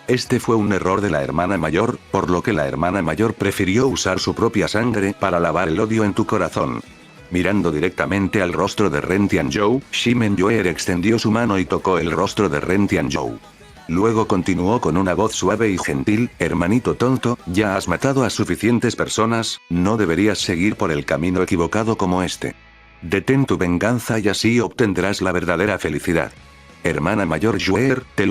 Speaker 1: Este fue un error de la hermana mayor, por lo que la hermana mayor prefirió usar su propia sangre para lavar el odio en tu corazón. Mirando directamente al rostro de Ren Tianzhou, Shimen Yuer extendió su mano y tocó el rostro de Ren Tianzhou. Luego continuó con una voz suave y gentil: hermanito tonto, ya has matado a suficientes personas, no deberías seguir por el camino equivocado como este. Detén tu venganza y así obtendrás la verdadera felicidad. Hermana mayor Yuer, te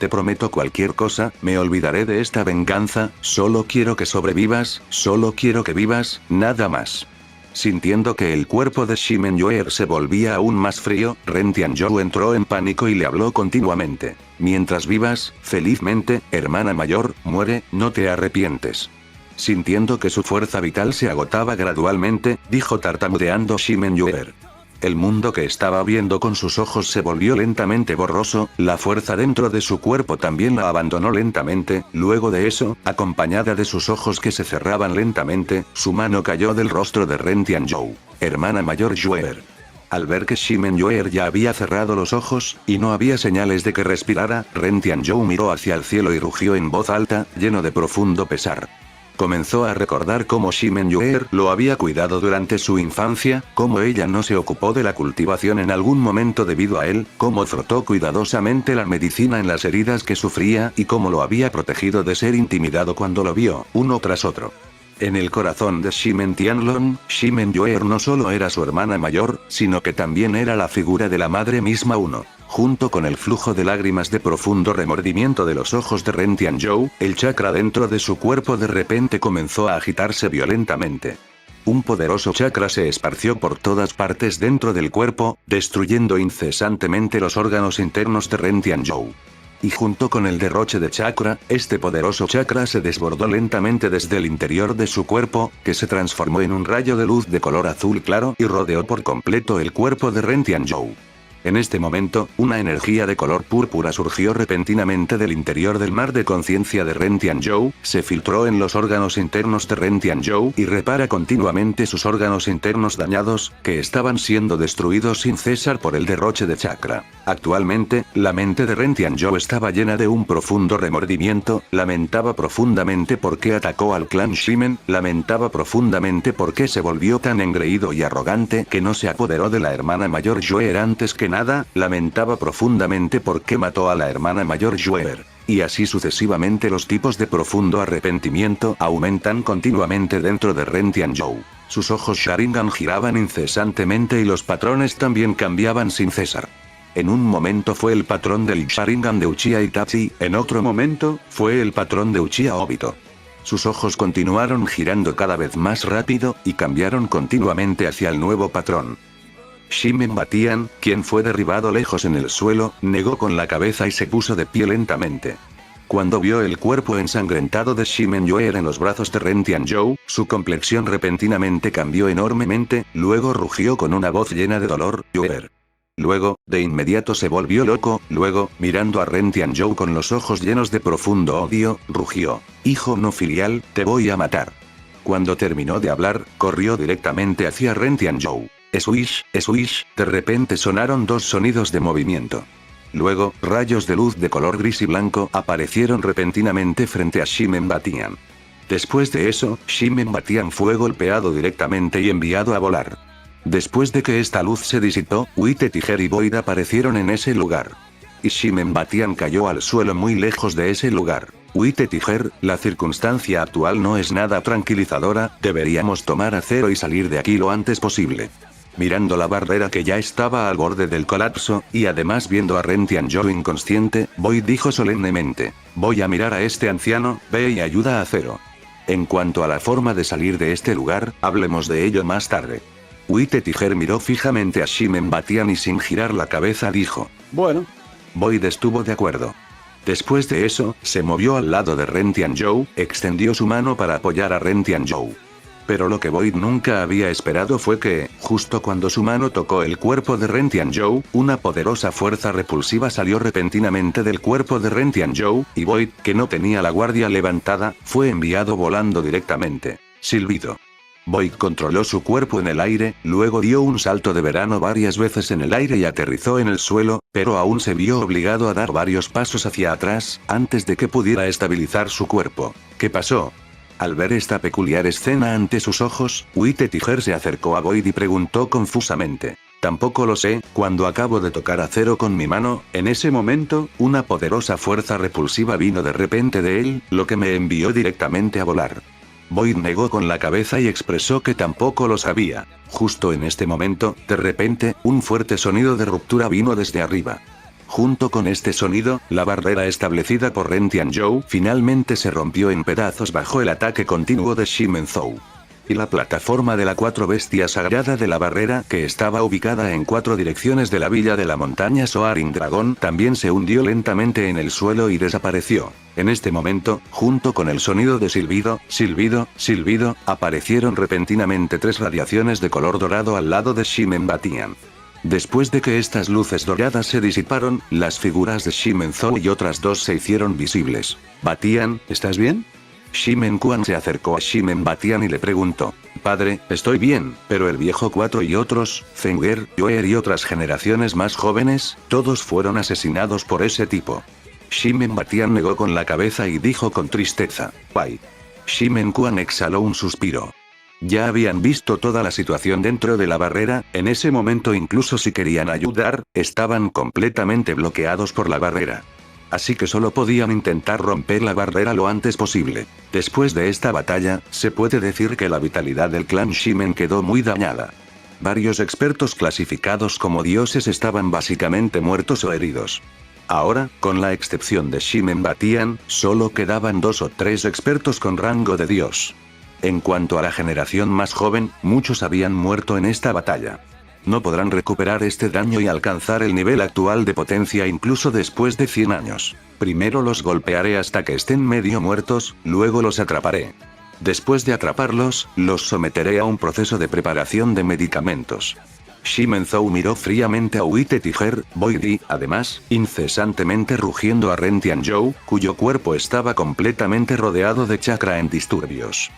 Speaker 1: prometo cualquier cosa, me olvidaré de esta venganza, solo quiero que sobrevivas, solo quiero que vivas, nada más. Sintiendo que el cuerpo de Shimen Yuer se volvía aún más frío, Ren Tianzhou entró en pánico y le habló continuamente. Mientras vivas, felizmente, hermana mayor, muere, no te arrepientes. Sintiendo que su fuerza vital se agotaba gradualmente, dijo tartamudeando Shimen Yuer. El mundo que estaba viendo con sus ojos se volvió lentamente borroso, la fuerza dentro de su cuerpo también la abandonó lentamente, luego de eso, acompañada de sus ojos que se cerraban lentamente, su mano cayó del rostro de Ren Tianzhou, hermana mayor Yuer. Al ver que Shimen Yuer ya había cerrado los ojos, y no había señales de que respirara, Ren Tianzhou miró hacia el cielo y rugió en voz alta, lleno de profundo pesar. Comenzó a recordar cómo Shimen Yuer lo había cuidado durante su infancia, cómo ella no se ocupó de la cultivación en algún momento debido a él, cómo frotó cuidadosamente la medicina en las heridas que sufría y cómo lo había protegido de ser intimidado cuando lo vio, uno tras otro. En el corazón de Shimen Tianlong, Shimen Yuer no solo era su hermana mayor, sino que también era la figura de la madre misma uno. Junto con el flujo de lágrimas de profundo remordimiento de los ojos de Ren Tianzhou, el chakra dentro de su cuerpo de repente comenzó a agitarse violentamente. Un poderoso chakra se esparció por todas partes dentro del cuerpo, destruyendo incesantemente los órganos internos de Ren Tianzhou. Y junto con el derroche de chakra, este poderoso chakra se desbordó lentamente desde el interior de su cuerpo, que se transformó en un rayo de luz de color azul claro y rodeó por completo el cuerpo de Ren Tianzhou. En este momento, una energía de color púrpura surgió repentinamente del interior del mar de conciencia de Ren Tianzhou, se filtró en los órganos internos de Ren Tianzhou y repara continuamente sus órganos internos dañados, que estaban siendo destruidos sin cesar por el derroche de chakra. Actualmente, la mente de Ren Tianzhou estaba llena de un profundo remordimiento, lamentaba profundamente por qué atacó al clan Shimen, lamentaba profundamente por qué se volvió tan engreído y arrogante que no se apoderó de la hermana mayor Yuer antes que nada, lamentaba profundamente por qué mató a la hermana mayor Yuer. Y así sucesivamente los tipos de profundo arrepentimiento aumentan continuamente dentro de Ren Tianzhou. Sus ojos Sharingan giraban incesantemente y los patrones también cambiaban sin cesar. En un momento fue el patrón del Sharingan de Uchiha Itachi, en otro momento, fue el patrón de Uchiha Obito. Sus ojos continuaron girando cada vez más rápido, y cambiaron continuamente hacia el nuevo patrón. Shimen Batian, quien fue derribado lejos en el suelo, negó con la cabeza y se puso de pie lentamente. Cuando vio el cuerpo ensangrentado de Shimen Yuer en los brazos de Ren Tianzhou, su complexión repentinamente cambió enormemente, luego rugió con una voz llena de dolor, Yuer. Luego, de inmediato se volvió loco, luego, mirando a Ren Tianzhou con los ojos llenos de profundo odio, rugió: «Hijo no filial, te voy a matar». Cuando terminó de hablar, corrió directamente hacia Ren Tianzhou. Swish, swish, de repente sonaron dos sonidos de movimiento. Luego, rayos de luz de color gris y blanco aparecieron repentinamente frente a Shimen Batian. Después de eso, Shimen Batian fue golpeado directamente y enviado a volar. Después de que esta luz se disipó, White Tiger y Void aparecieron en ese lugar. Y Shimen Batian cayó al suelo muy lejos de ese lugar. White Tiger, la circunstancia actual no es nada tranquilizadora, deberíamos tomar acero y salir de aquí lo antes posible. Mirando la barrera que ya estaba al borde del colapso, y además viendo a Ren Tianzhou inconsciente, Void dijo solemnemente: «Voy a mirar a este anciano, ve y ayuda a Zero. En cuanto a la forma de salir de este lugar, hablemos de ello más tarde». White Tiger miró fijamente a Shimen Batian y sin girar la cabeza dijo: «Bueno». Void estuvo de acuerdo. Después de eso, se movió al lado de Ren Tianzhou, extendió su mano para apoyar a Ren Tianzhou. Pero lo que Void nunca había esperado fue que, justo cuando su mano tocó el cuerpo de Ren Tianzhou, una poderosa fuerza repulsiva salió repentinamente del cuerpo de Ren Tianzhou, y Void, que no tenía la guardia levantada, fue enviado volando directamente. Silbido. Void controló su cuerpo en el aire, luego dio un salto de verano varias veces en el aire y aterrizó en el suelo, pero aún se vio obligado a dar varios pasos hacia atrás, antes de que pudiera estabilizar su cuerpo. ¿Qué pasó? Al ver esta peculiar escena ante sus ojos, White Tiger se acercó a Void y preguntó confusamente: «Tampoco lo sé, cuando acabo de tocar a Zero con mi mano, en ese momento, una poderosa fuerza repulsiva vino de repente de él, lo que me envió directamente a volar». Void negó con la cabeza y expresó que tampoco lo sabía. Justo en este momento, de repente, un fuerte sonido de ruptura vino desde arriba. Junto con este sonido, la barrera establecida por Ren Tianzhou finalmente se rompió en pedazos bajo el ataque continuo de Shimen Zhou. Y la plataforma de la cuatro bestias sagrada de la barrera, que estaba ubicada en 4 direcciones de la villa de la montaña Soaring Dragon, también se hundió lentamente en el suelo y desapareció. En este momento, junto con el sonido de silbido, silbido, silbido, aparecieron repentinamente 3 radiaciones de color dorado al lado de Shimen Batian. Después de que estas luces doradas se disiparon, las figuras de Shimen-Zhou y otras dos se hicieron visibles. Batian, ¿estás bien? Shimen Quan se acercó a Shimen Batian y le preguntó. Padre, estoy bien, pero el viejo 4 y otros, Fenger, Yoer y otras generaciones más jóvenes, todos fueron asesinados por ese tipo. Shimen Batian negó con la cabeza y dijo con tristeza. Guay. Shimen Quan exhaló un suspiro. Ya habían visto toda la situación dentro de la barrera, en ese momento incluso si querían ayudar, estaban completamente bloqueados por la barrera. Así que solo podían intentar romper la barrera lo antes posible. Después de esta batalla, se puede decir que la vitalidad del clan Shimen quedó muy dañada. Varios expertos clasificados como dioses estaban básicamente muertos o heridos. Ahora, con la excepción de Shimen Batian, solo quedaban 2 o 3 expertos con rango de dios. En cuanto a la generación más joven, muchos habían muerto en esta batalla. No podrán recuperar este daño y alcanzar el nivel actual de potencia incluso después de 100 años. Primero los golpearé hasta que estén medio muertos, luego los atraparé. Después de atraparlos, los someteré a un proceso de preparación de medicamentos. Shimen-Zhou miró fríamente a Wite Tiger, Boidi, además, incesantemente rugiendo a Ren Tianzhou, cuyo cuerpo estaba completamente rodeado de chakra en disturbios.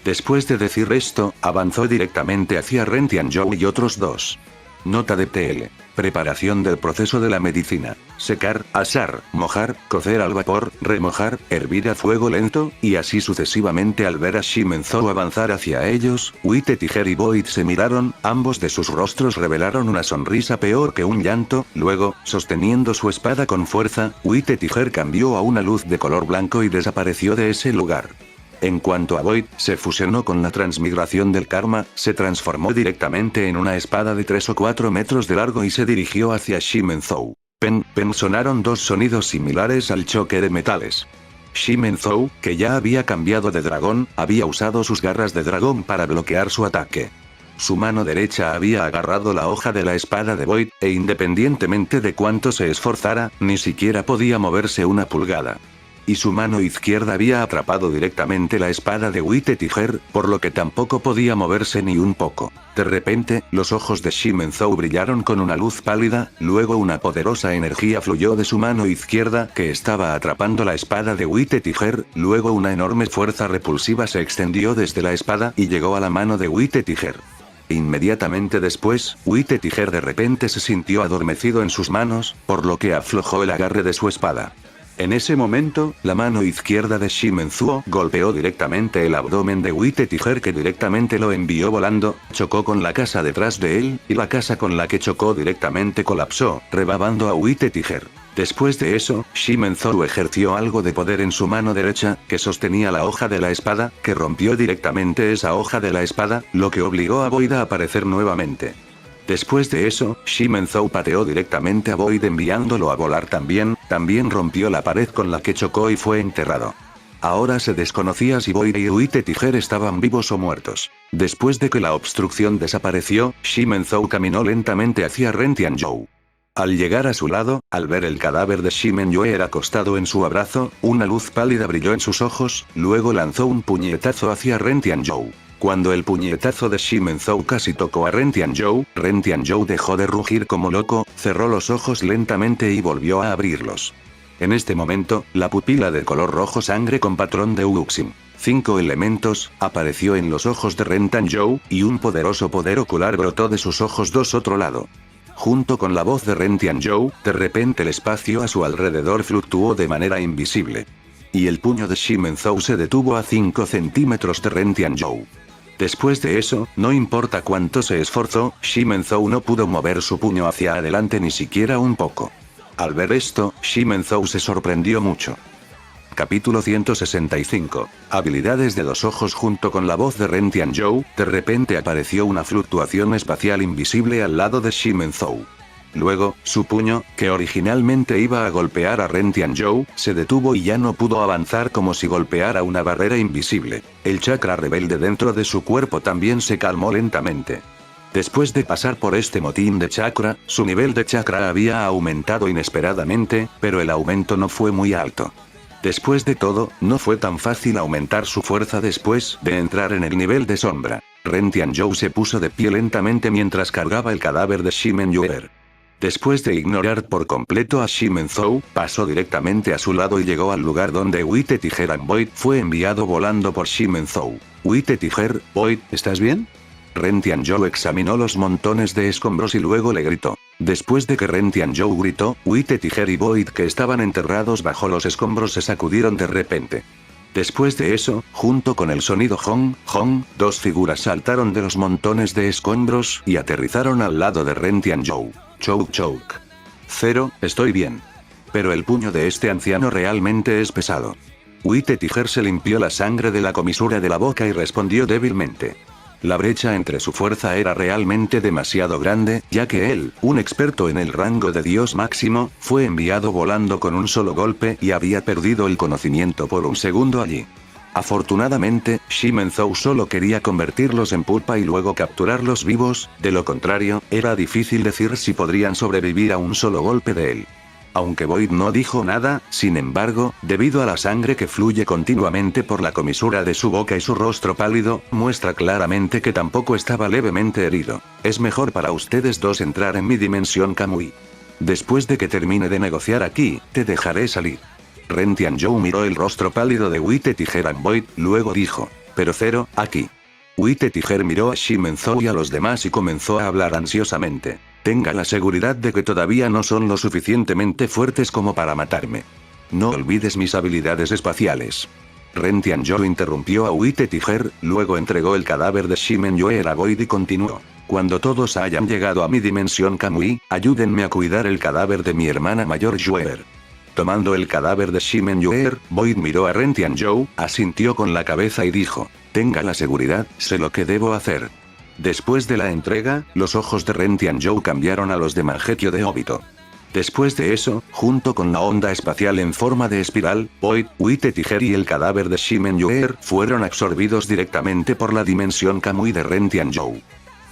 Speaker 1: Después de decir esto, avanzó directamente hacia Ren Tianzhou y otros dos. Nota de TL. Preparación del proceso de la medicina. Secar, asar, mojar, cocer al vapor, remojar, hervir a fuego lento, y así sucesivamente. Al ver a Shimen-Zhou avanzar hacia ellos, Wite Tiger y Boyd se miraron, ambos de sus rostros revelaron una sonrisa peor que un llanto, luego, sosteniendo su espada con fuerza, Wite Tiger cambió a una luz de color blanco y desapareció de ese lugar. En cuanto a Boyd, se fusionó con la transmigración del karma, se transformó directamente en una espada de 3 o 4 metros de largo y se dirigió hacia Shimen-Zhou. Pen, sonaron 2 sonidos similares al choque de metales. Shimen-Zhou, que ya había cambiado de dragón, había usado sus garras de dragón para bloquear su ataque. Su mano derecha había agarrado la hoja de la espada de Boyd, e independientemente de cuánto se esforzara, ni siquiera podía moverse una pulgada. Y su mano izquierda había atrapado directamente la espada de Wite Tiger, por lo que tampoco podía moverse ni un poco. De repente, los ojos de Shimen-Zhou brillaron con una luz pálida, luego una poderosa energía fluyó de su mano izquierda que estaba atrapando la espada de Wite Tiger, luego una enorme fuerza repulsiva se extendió desde la espada y llegó a la mano de Wite Tiger. Inmediatamente después, Wite Tiger de repente se sintió adormecido en sus manos, por lo que aflojó el agarre de su espada. En ese momento, la mano izquierda de Shimen-Zhou golpeó directamente el abdomen de Wite Tiger que directamente lo envió volando, chocó con la casa detrás de él, y la casa con la que chocó directamente colapsó, rebabando a Wite Tiger. Después de eso, Shimen-Zhou ejerció algo de poder en su mano derecha, que sostenía la hoja de la espada, que rompió directamente esa hoja de la espada, lo que obligó a Boyd a aparecer nuevamente. Después de eso, Shimen-Zhou pateó directamente a Boyd enviándolo a volar también rompió la pared con la que chocó y fue enterrado. Ahora se desconocía si Boyd y Wite Tiger estaban vivos o muertos. Después de que la obstrucción desapareció, Shimen-Zhou caminó lentamente hacia Ren Tianzhou. Al llegar a su lado, al ver el cadáver de Shimen-Yoer acostado en su abrazo, una luz pálida brilló en sus ojos, luego lanzó un puñetazo hacia Ren Tianzhou. Cuando el puñetazo de Shimen-Zhou casi tocó a Ren Tianzhou dejó de rugir como loco, cerró los ojos lentamente y volvió a abrirlos. En este momento, la pupila de color rojo sangre con patrón de Wuxin. 5 elementos, apareció en los ojos de Ren Tianzhou, y un poderoso poder ocular brotó de sus ojos dos otro lado. Junto con la voz de Ren Tianzhou, de repente el espacio a su alrededor fluctuó de manera invisible. Y el puño de Shimen-Zhou se detuvo a 5 centímetros de Ren Tianzhou. Después de eso, no importa cuánto se esforzó, Shimen-Zhou no pudo mover su puño hacia adelante ni siquiera un poco. Al ver esto, Shimen-Zhou se sorprendió mucho. Capítulo 165. Habilidades de 2 ojos. Junto con la voz de Ren Tianzhou, de repente apareció una fluctuación espacial invisible al lado de Shimen-Zhou. Luego, su puño, que originalmente iba a golpear a Ren Tianzhou, se detuvo y ya no pudo avanzar como si golpeara una barrera invisible. El chakra rebelde dentro de su cuerpo también se calmó lentamente. Después de pasar por este motín de chakra, su nivel de chakra había aumentado inesperadamente, pero el aumento no fue muy alto. Después de todo, no fue tan fácil aumentar su fuerza después de entrar en el nivel de sombra. Ren Tianzhou se puso de pie lentamente mientras cargaba el cadáver de Shimen Yuer. Después de ignorar por completo a Shimenzhou, pasó directamente a su lado y llegó al lugar donde Wite Tiger Boyd fue enviado volando por Shimenzhou. Wite Tiger, Boyd, ¿estás bien? Ren Tianzhou examinó los montones de escombros y luego le gritó. Después de que Ren Tianzhou gritó, Wite Tiger y Boyd que estaban enterrados bajo los escombros se sacudieron de repente. Después de eso, junto con el sonido Hong, Hong, dos figuras saltaron de los montones de escombros y aterrizaron al lado de Ren Tianzhou. Chouk chouk. Cero, estoy bien. Pero el puño de este anciano realmente es pesado. Wite Tiger se limpió la sangre de la comisura de la boca y respondió débilmente. La brecha entre su fuerza era realmente demasiado grande, ya que él, un experto en el rango de Dios máximo, fue enviado volando con un solo golpe y había perdido el conocimiento por un segundo allí. Afortunadamente, Shimenzhou solo quería convertirlos en pulpa y luego capturarlos vivos, de lo contrario, era difícil decir si podrían sobrevivir a un solo golpe de él. Aunque Boyd no dijo nada, sin embargo, debido a la sangre que fluye continuamente por la comisura de su boca y su rostro pálido, muestra claramente que tampoco estaba levemente herido. Es mejor para ustedes dos entrar en mi dimensión Kamui. Después de que termine de negociar aquí, te dejaré salir. Ren Tianzhou miró el rostro pálido de Wite Tiger Boyd, luego dijo, pero Cero, aquí. Wite Tiger miró a Shimenzhou y a los demás y comenzó a hablar ansiosamente. Tenga la seguridad de que todavía no son lo suficientemente fuertes como para matarme. No olvides mis habilidades espaciales. Ren Tianzhou interrumpió a Wite Tiger, luego entregó el cadáver de Shimen Yuer a Boyd y continuó. Cuando todos hayan llegado a mi dimensión Kamui, ayúdenme a cuidar el cadáver de mi hermana mayor Yuer. Tomando el cadáver de Shimen Yuer, Boyd miró a Ren Tianzhou, asintió con la cabeza y dijo, tenga la seguridad, sé lo que debo hacer. Después de la entrega, los ojos de Ren Tianzhou cambiaron a los de Mangekyō de Obito. Después de eso, junto con la onda espacial en forma de espiral, Boyd, Wite Tiger y el cadáver de Shimen Yuer fueron absorbidos directamente por la dimensión Kamui de Ren Tianzhou.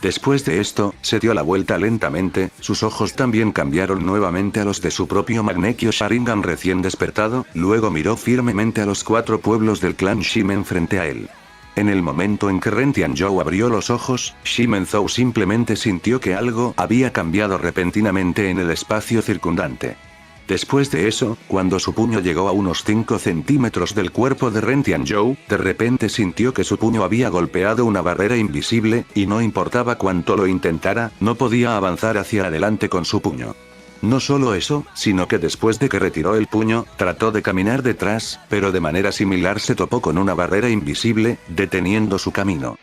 Speaker 1: Después de esto, se dio la vuelta lentamente, sus ojos también cambiaron nuevamente a los de su propio Mangekyō Sharingan recién despertado, luego miró firmemente a los 4 pueblos del clan Shimen frente a él. En el momento en que Ren Tianzhou abrió los ojos, Shimenzhou simplemente sintió que algo había cambiado repentinamente en el espacio circundante. Después de eso, cuando su puño llegó a unos 5 centímetros del cuerpo de Ren Tianzhou, de repente sintió que su puño había golpeado una barrera invisible, y no importaba cuánto lo intentara, no podía avanzar hacia adelante con su puño. No solo eso, sino que después de que retiró el puño, trató de caminar detrás, pero de manera similar se topó con una barrera invisible, deteniendo su camino.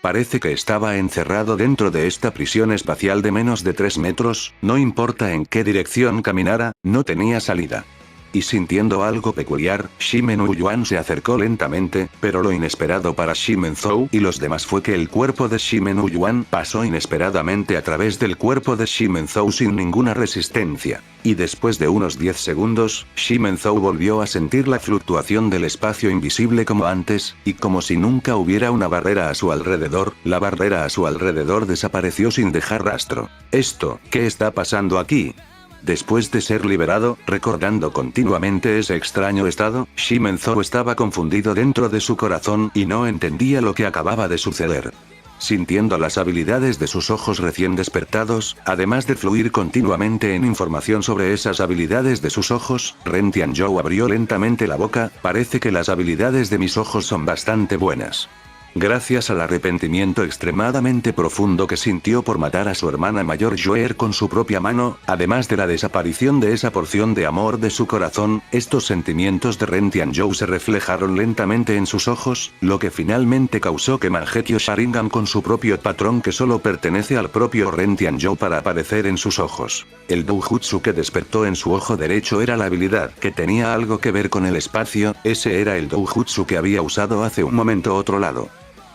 Speaker 1: Parece que estaba encerrado dentro de esta prisión espacial de menos de 3 metros, no importa en qué dirección caminara, no tenía salida. Y sintiendo algo peculiar, Shimen Yuan se acercó lentamente, pero lo inesperado para Shimenzhou y los demás fue que el cuerpo de Shimen Yuan pasó inesperadamente a través del cuerpo de Shimenzhou sin ninguna resistencia. Y después de unos 10 segundos, Shimenzhou volvió a sentir la fluctuación del espacio invisible como antes, y como si nunca hubiera una barrera a su alrededor, la barrera a su alrededor desapareció sin dejar rastro. ¿Qué está pasando aquí? Después de ser liberado, recordando continuamente ese extraño estado, Shimenzhou estaba confundido dentro de su corazón y no entendía lo que acababa de suceder. Sintiendo las habilidades de sus ojos recién despertados, además de fluir continuamente en información sobre esas habilidades de sus ojos, Ren Tianzhou abrió lentamente la boca, parece que las habilidades de mis ojos son bastante buenas. Gracias al arrepentimiento extremadamente profundo que sintió por matar a su hermana mayor Yuer con su propia mano, además de la desaparición de esa porción de amor de su corazón, estos sentimientos de Ren Tianzhou se reflejaron lentamente en sus ojos, lo que finalmente causó que Mangekyō Sharingan con su propio patrón que solo pertenece al propio Ren Tianzhou para aparecer en sus ojos. El doujutsu que despertó en su ojo derecho era la habilidad que tenía algo que ver con el espacio, ese era el doujutsu que había usado hace un momento otro lado.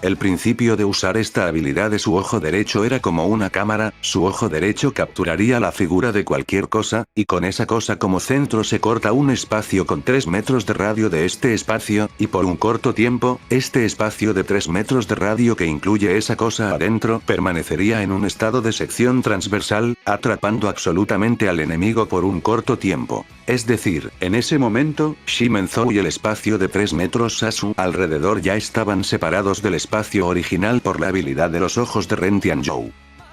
Speaker 1: El principio de usar esta habilidad de su ojo derecho era como una cámara, su ojo derecho capturaría la figura de cualquier cosa, y con esa cosa como centro se corta un espacio con 3 metros de radio de este espacio, y por un corto tiempo, este espacio de 3 metros de radio que incluye esa cosa adentro, permanecería en un estado de sección transversal, atrapando absolutamente al enemigo por un corto tiempo. Es decir, en ese momento, Shimenzhou y el espacio de 3 metros a su alrededor ya estaban separados del espacio espacio original por la habilidad de los ojos de Ren Tianzhou.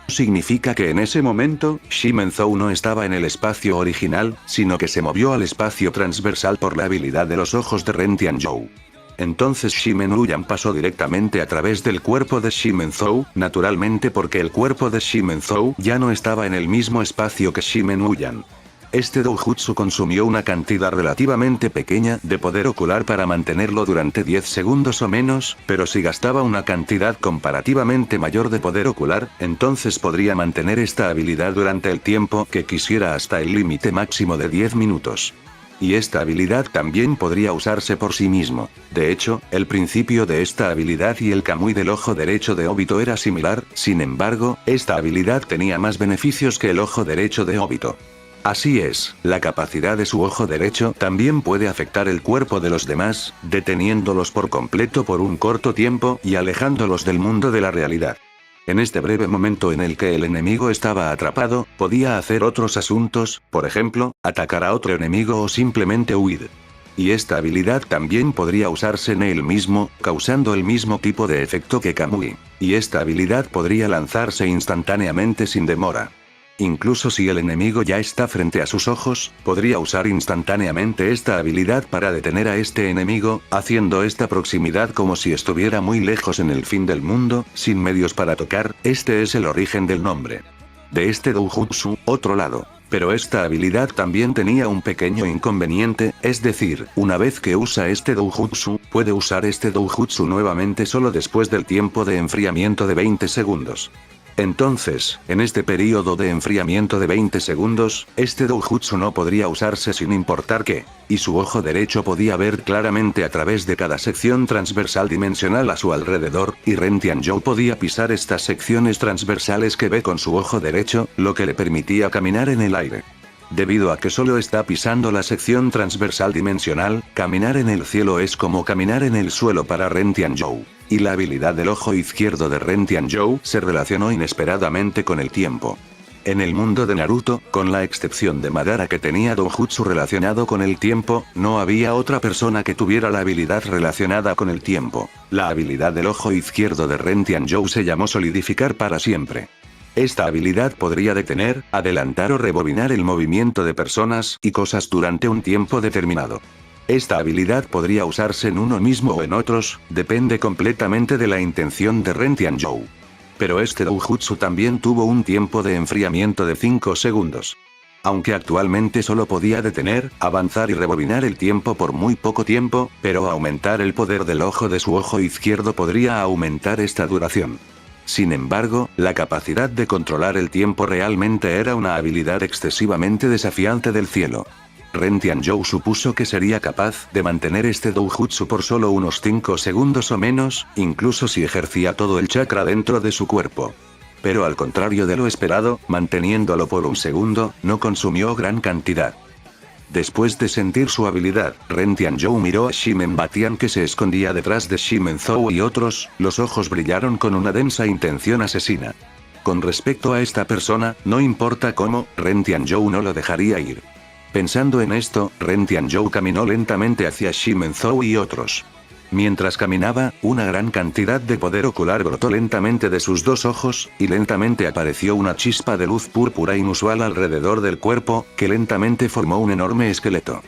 Speaker 1: Significa que en ese momento, Ximenzhou no estaba en el espacio original, sino que se movió al espacio transversal por la habilidad de los ojos de Ren Tianzhou. Entonces Ximen Wuyan pasó directamente a través del cuerpo de Ximenzhou, naturalmente porque el cuerpo de Ximenzhou ya no estaba en el mismo espacio que Ximen Wuyan. Este doujutsu consumió una cantidad relativamente pequeña de poder ocular para mantenerlo durante 10 segundos o menos, pero si gastaba una cantidad comparativamente mayor de poder ocular, entonces podría mantener esta habilidad durante el tiempo que quisiera hasta el límite máximo de 10 minutos. Y esta habilidad también podría usarse por sí mismo. De hecho, el principio de esta habilidad y el Kamui del ojo derecho de Obito era similar, sin embargo, esta habilidad tenía más beneficios que el ojo derecho de Obito. Así es, la capacidad de su ojo derecho también puede afectar el cuerpo de los demás, deteniéndolos por completo por un corto tiempo y alejándolos del mundo de la realidad. En este breve momento en el que el enemigo estaba atrapado, podía hacer otros asuntos, por ejemplo, atacar a otro enemigo o simplemente huir. Y esta habilidad también podría usarse en él mismo, causando el mismo tipo de efecto que Kamui. Y esta habilidad podría lanzarse instantáneamente sin demora. Incluso si el enemigo ya está frente a sus ojos, podría usar instantáneamente esta habilidad para detener a este enemigo, haciendo esta proximidad como si estuviera muy lejos en el fin del mundo, sin medios para tocar. Este es el origen del nombre de este doujutsu, otro lado. Pero esta habilidad también tenía un pequeño inconveniente, es decir, una vez que usa este doujutsu, puede usar este doujutsu nuevamente solo después del tiempo de enfriamiento de 20 segundos. Entonces, en este periodo de enfriamiento de 20 segundos, este doujutsu no podría usarse sin importar qué, y su ojo derecho podía ver claramente a través de cada sección transversal dimensional a su alrededor, y Ren Tianzhou podía pisar estas secciones transversales que ve con su ojo derecho, lo que le permitía caminar en el aire. Debido a que solo está pisando la sección transversal dimensional, caminar en el cielo es como caminar en el suelo para Ren Tianzhou. Y la habilidad del ojo izquierdo de Ren Tianzhou se relacionó inesperadamente con el tiempo. En el mundo de Naruto, con la excepción de Madara que tenía doujutsu relacionado con el tiempo, no había otra persona que tuviera la habilidad relacionada con el tiempo. La habilidad del ojo izquierdo de Ren Tianzhou se llamó solidificar para siempre. Esta habilidad podría detener, adelantar o rebobinar el movimiento de personas y cosas durante un tiempo determinado. Esta habilidad podría usarse en uno mismo o en otros, depende completamente de la intención de Ren Tianzhou. Pero este doujutsu también tuvo un tiempo de enfriamiento de 5 segundos. Aunque actualmente solo podía detener, avanzar y rebobinar el tiempo por muy poco tiempo, pero aumentar el poder del ojo de su ojo izquierdo podría aumentar esta duración. Sin embargo, la capacidad de controlar el tiempo realmente era una habilidad excesivamente desafiante del cielo. Ren Tianzhou supuso que sería capaz de mantener este doujutsu por solo unos 5 segundos o menos, incluso si ejercía todo el chakra dentro de su cuerpo. Pero al contrario de lo esperado, manteniéndolo por un segundo, no consumió gran cantidad. Después de sentir su habilidad, Ren Tianzhou miró a Ximen Batian que se escondía detrás de Ximenzhou y otros, los ojos brillaron con una densa intención asesina. Con respecto a esta persona, no importa cómo, Ren Tianzhou no lo dejaría ir. Pensando en esto, Ren Tianzhou caminó lentamente hacia Ximenzhou y otros. Mientras caminaba, una gran cantidad de poder ocular brotó lentamente de sus dos ojos, y lentamente apareció una chispa de luz púrpura inusual alrededor del cuerpo, que lentamente formó un enorme esqueleto.